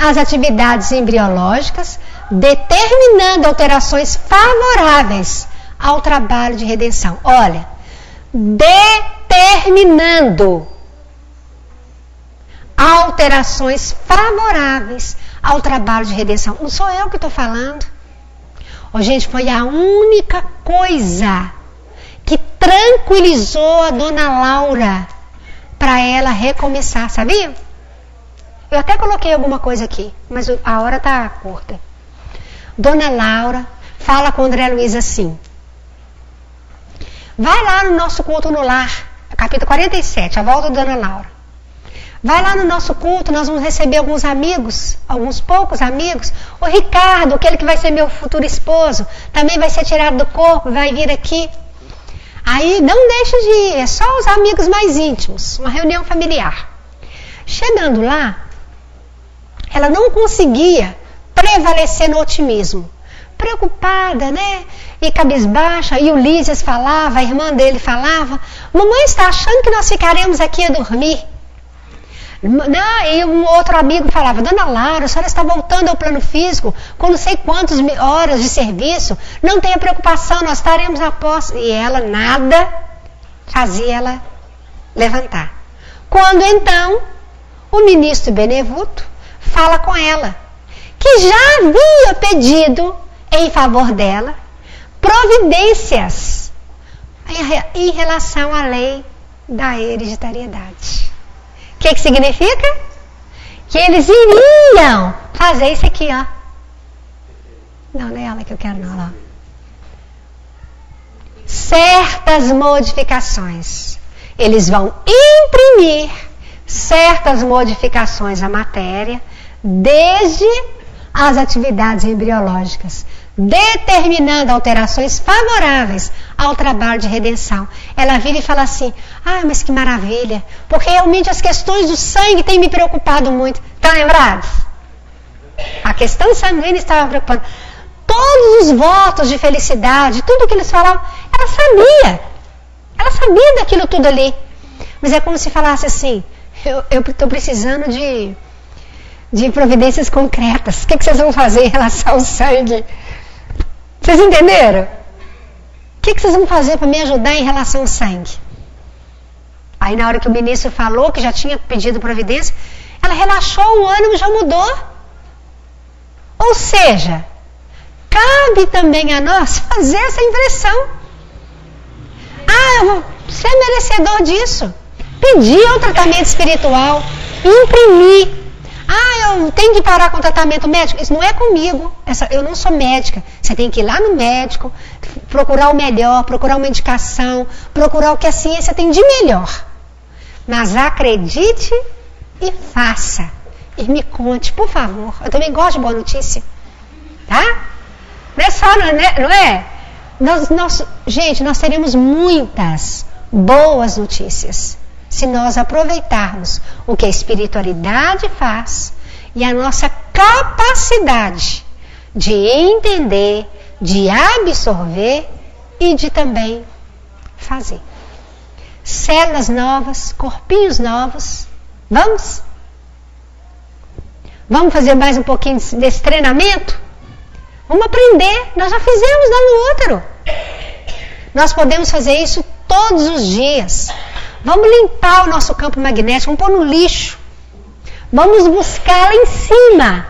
as atividades embriológicas, determinando alterações favoráveis ao trabalho de redenção. Olha, determinando alterações favoráveis ao trabalho de redenção. Não sou eu que estou falando. Oh, gente, foi a única coisa que tranquilizou a dona Laura para ela recomeçar, sabia? Eu até coloquei alguma coisa aqui, mas a hora está curta. Dona Laura fala com André Luiz assim: vai lá no nosso culto no lar, capítulo 47, a volta da Dona Laura. Vai lá no nosso culto, nós vamos receber alguns amigos, alguns poucos amigos. O Ricardo, aquele que vai ser meu futuro esposo, também vai ser tirado do corpo, vai vir aqui. Aí não deixe de ir, é só os amigos mais íntimos, uma reunião familiar. Chegando lá, ela não conseguia prevalecer no otimismo. Preocupada, né? E cabisbaixa, e o Lísias falava, a irmã dele falava: mamãe está achando que nós ficaremos aqui a dormir? Não, e um outro amigo falava: dona Laura, a senhora está voltando ao plano físico com não sei quantas horas de serviço, não tenha preocupação, nós estaremos a posse. E ela nada fazia ela levantar. Quando então o ministro Benevuto fala com ela que já havia pedido em favor dela providências em relação à lei da hereditariedade. O que significa? Que eles iriam fazer isso aqui, ó. Não é ela que eu quero, não. Ó. Certas modificações. Eles vão imprimir certas modificações à matéria, desde as atividades embriológicas, determinando alterações favoráveis ao trabalho de redenção. Ela vira e fala assim: ah, mas que maravilha, porque realmente as questões do sangue têm me preocupado muito. Estão lembrados? A questão sanguínea estava preocupando. Todos os votos de felicidade, tudo que eles falavam, ela sabia daquilo tudo ali. Mas é como se falasse assim: eu estou precisando de providências concretas. O que vocês vão fazer em relação ao sangue? Vocês entenderam? O que vocês vão fazer para me ajudar em relação ao sangue? Aí na hora que o ministro falou que já tinha pedido providência, ela relaxou, o ânimo já mudou. Ou seja, cabe também a nós fazer essa impressão. Ah, eu vou ser merecedor disso. Pedir um tratamento espiritual, imprimir. Ah, eu tenho que parar com o tratamento médico. Isso não é comigo. Eu não sou médica. Você tem que ir lá no médico, procurar o melhor, procurar uma indicação, procurar o que a ciência tem de melhor. Mas acredite e faça. E me conte, por favor. Eu também gosto de boa notícia. Tá? Não é só, não é? Gente, nós teremos muitas boas notícias se nós aproveitarmos o que a espiritualidade faz e a nossa capacidade de entender, de absorver e de também fazer. Células novas, corpinhos novos. Vamos? Vamos fazer mais um pouquinho desse treinamento? Vamos aprender. Nós já fizemos lá no útero. Nós podemos fazer isso todos os dias. Vamos limpar o nosso campo magnético, vamos pôr no lixo. Vamos buscar lá em cima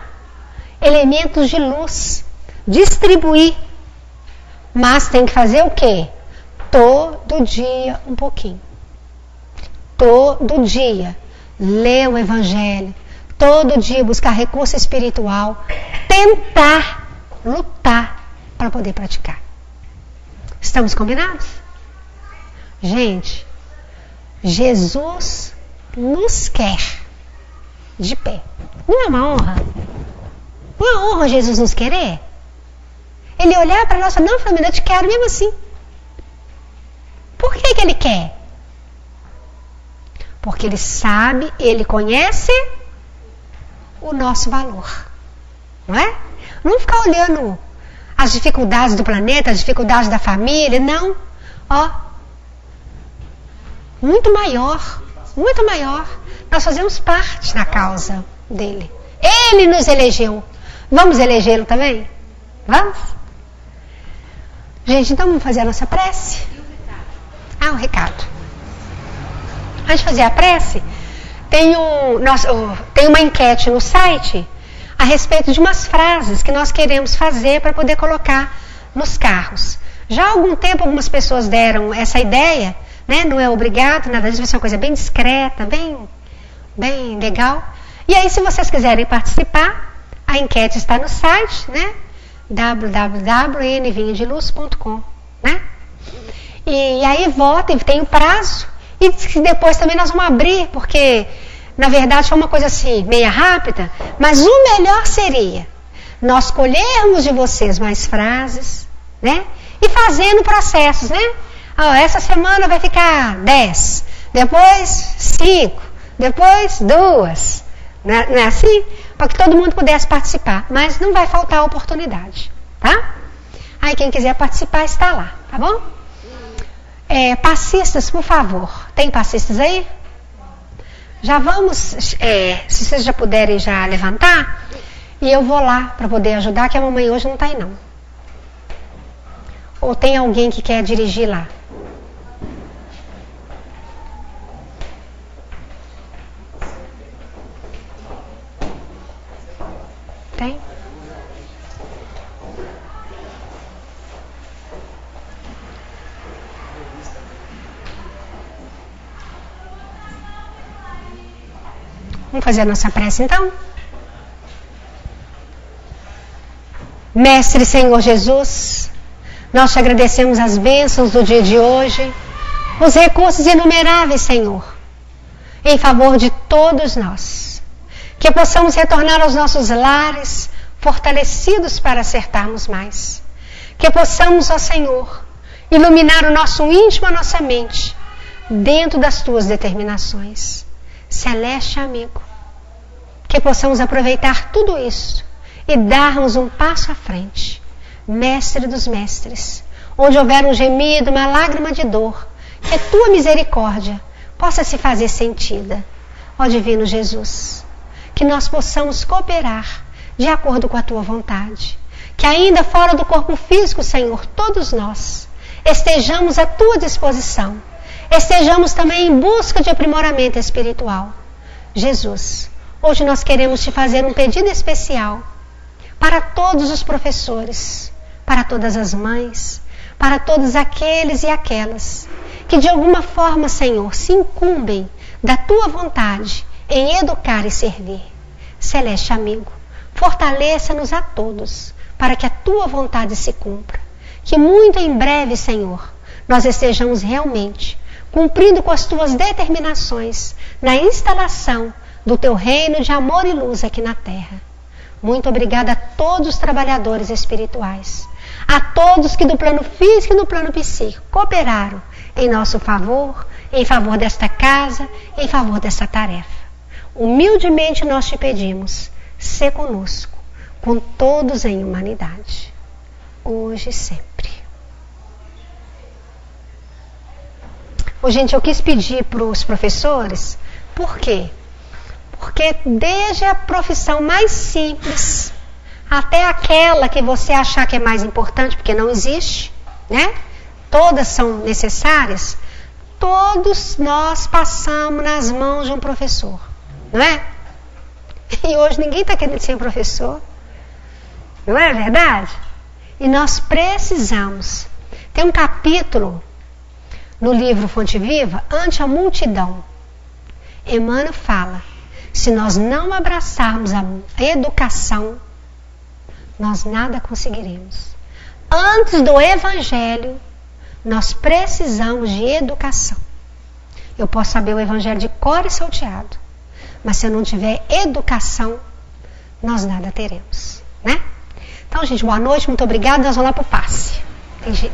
elementos de luz, distribuir. Mas tem que fazer o quê? Todo dia um pouquinho. Todo dia ler o Evangelho. Todo dia buscar recurso espiritual. Tentar, lutar para poder praticar. Estamos combinados? Gente, Jesus nos quer de pé. Não é uma honra? Não é uma honra Jesus nos querer? Ele olhar para nós e falar: não, família, eu te quero mesmo assim. Por que Ele quer? Porque Ele sabe, Ele conhece o nosso valor. Não é? Não ficar olhando as dificuldades do planeta, as dificuldades da família, não. Ó, muito maior. Nós fazemos parte da causa dele. Ele nos elegeu. Vamos elegê-lo também? Vamos? Gente, então vamos fazer a nossa prece? O recado. Antes de fazer a prece, tem uma enquete no site a respeito de umas frases que nós queremos fazer para poder colocar nos carros. Já há algum tempo algumas pessoas deram essa ideia, né? Não é obrigado, nada disso, vai ser uma coisa bem discreta, bem legal. E aí, se vocês quiserem participar, a enquete está no site, né? www.nvinhodeluz.com, né? E aí votem, tem um prazo. E depois também nós vamos abrir, porque na verdade foi uma coisa assim, meia rápida, mas o melhor seria nós colhermos de vocês mais frases, né? E fazendo processos, né? Essa semana vai ficar 10, depois 5, depois 2. Não é assim? Para que todo mundo pudesse participar. Mas não vai faltar oportunidade, tá? Aí quem quiser participar está lá, tá bom? Passistas, por favor. Tem passistas aí? Já vamos, se vocês já puderem já levantar, e eu vou lá para poder ajudar, que a mamãe hoje não está aí não. Ou tem alguém que quer dirigir lá? Tem? Vamos fazer a nossa prece então? Mestre Senhor Jesus, nós te agradecemos as bênçãos do dia de hoje, os recursos inumeráveis, Senhor, em favor de todos nós. Que possamos retornar aos nossos lares, fortalecidos para acertarmos mais. Que possamos, ó Senhor, iluminar o nosso íntimo, a nossa mente, dentro das tuas determinações. Celeste amigo, que possamos aproveitar tudo isso e darmos um passo à frente. Mestre dos mestres, onde houver um gemido, uma lágrima de dor, que a tua misericórdia possa se fazer sentida. Ó divino Jesus, que nós possamos cooperar de acordo com a tua vontade. Que ainda fora do corpo físico, Senhor, todos nós estejamos à tua disposição. Estejamos também em busca de aprimoramento espiritual. Jesus, hoje nós queremos te fazer um pedido especial para todos os professores, para todas as mães, para todos aqueles e aquelas que de alguma forma, Senhor, se incumbem da tua vontade em educar e servir. Celeste amigo, fortaleça-nos a todos para que a tua vontade se cumpra. Que muito em breve, Senhor, nós estejamos realmente cumprindo com as tuas determinações na instalação do teu reino de amor e luz aqui na terra. Muito obrigada a todos os trabalhadores espirituais, a todos que do plano físico e no plano psíquico cooperaram em nosso favor, em favor desta casa, em favor desta tarefa. Humildemente nós te pedimos, sê conosco, com todos em humanidade, hoje e sempre. Gente, eu quis pedir para os professores, por quê? Porque desde a profissão mais simples até aquela que você achar que é mais importante, porque não existe, né? Todas são necessárias, todos nós passamos nas mãos de um professor, não é? E hoje ninguém está querendo ser professor, não é verdade? E nós precisamos. Tem um capítulo no livro Fonte Viva, Ante a Multidão. Emmanuel fala, se nós não abraçarmos a educação, nós nada conseguiremos. Antes do Evangelho, nós precisamos de educação. Eu posso saber o Evangelho de cor e salteado, mas se eu não tiver educação, nós nada teremos, né? Então, gente, boa noite, muito obrigada. Nós vamos lá para o passe. Tem gente.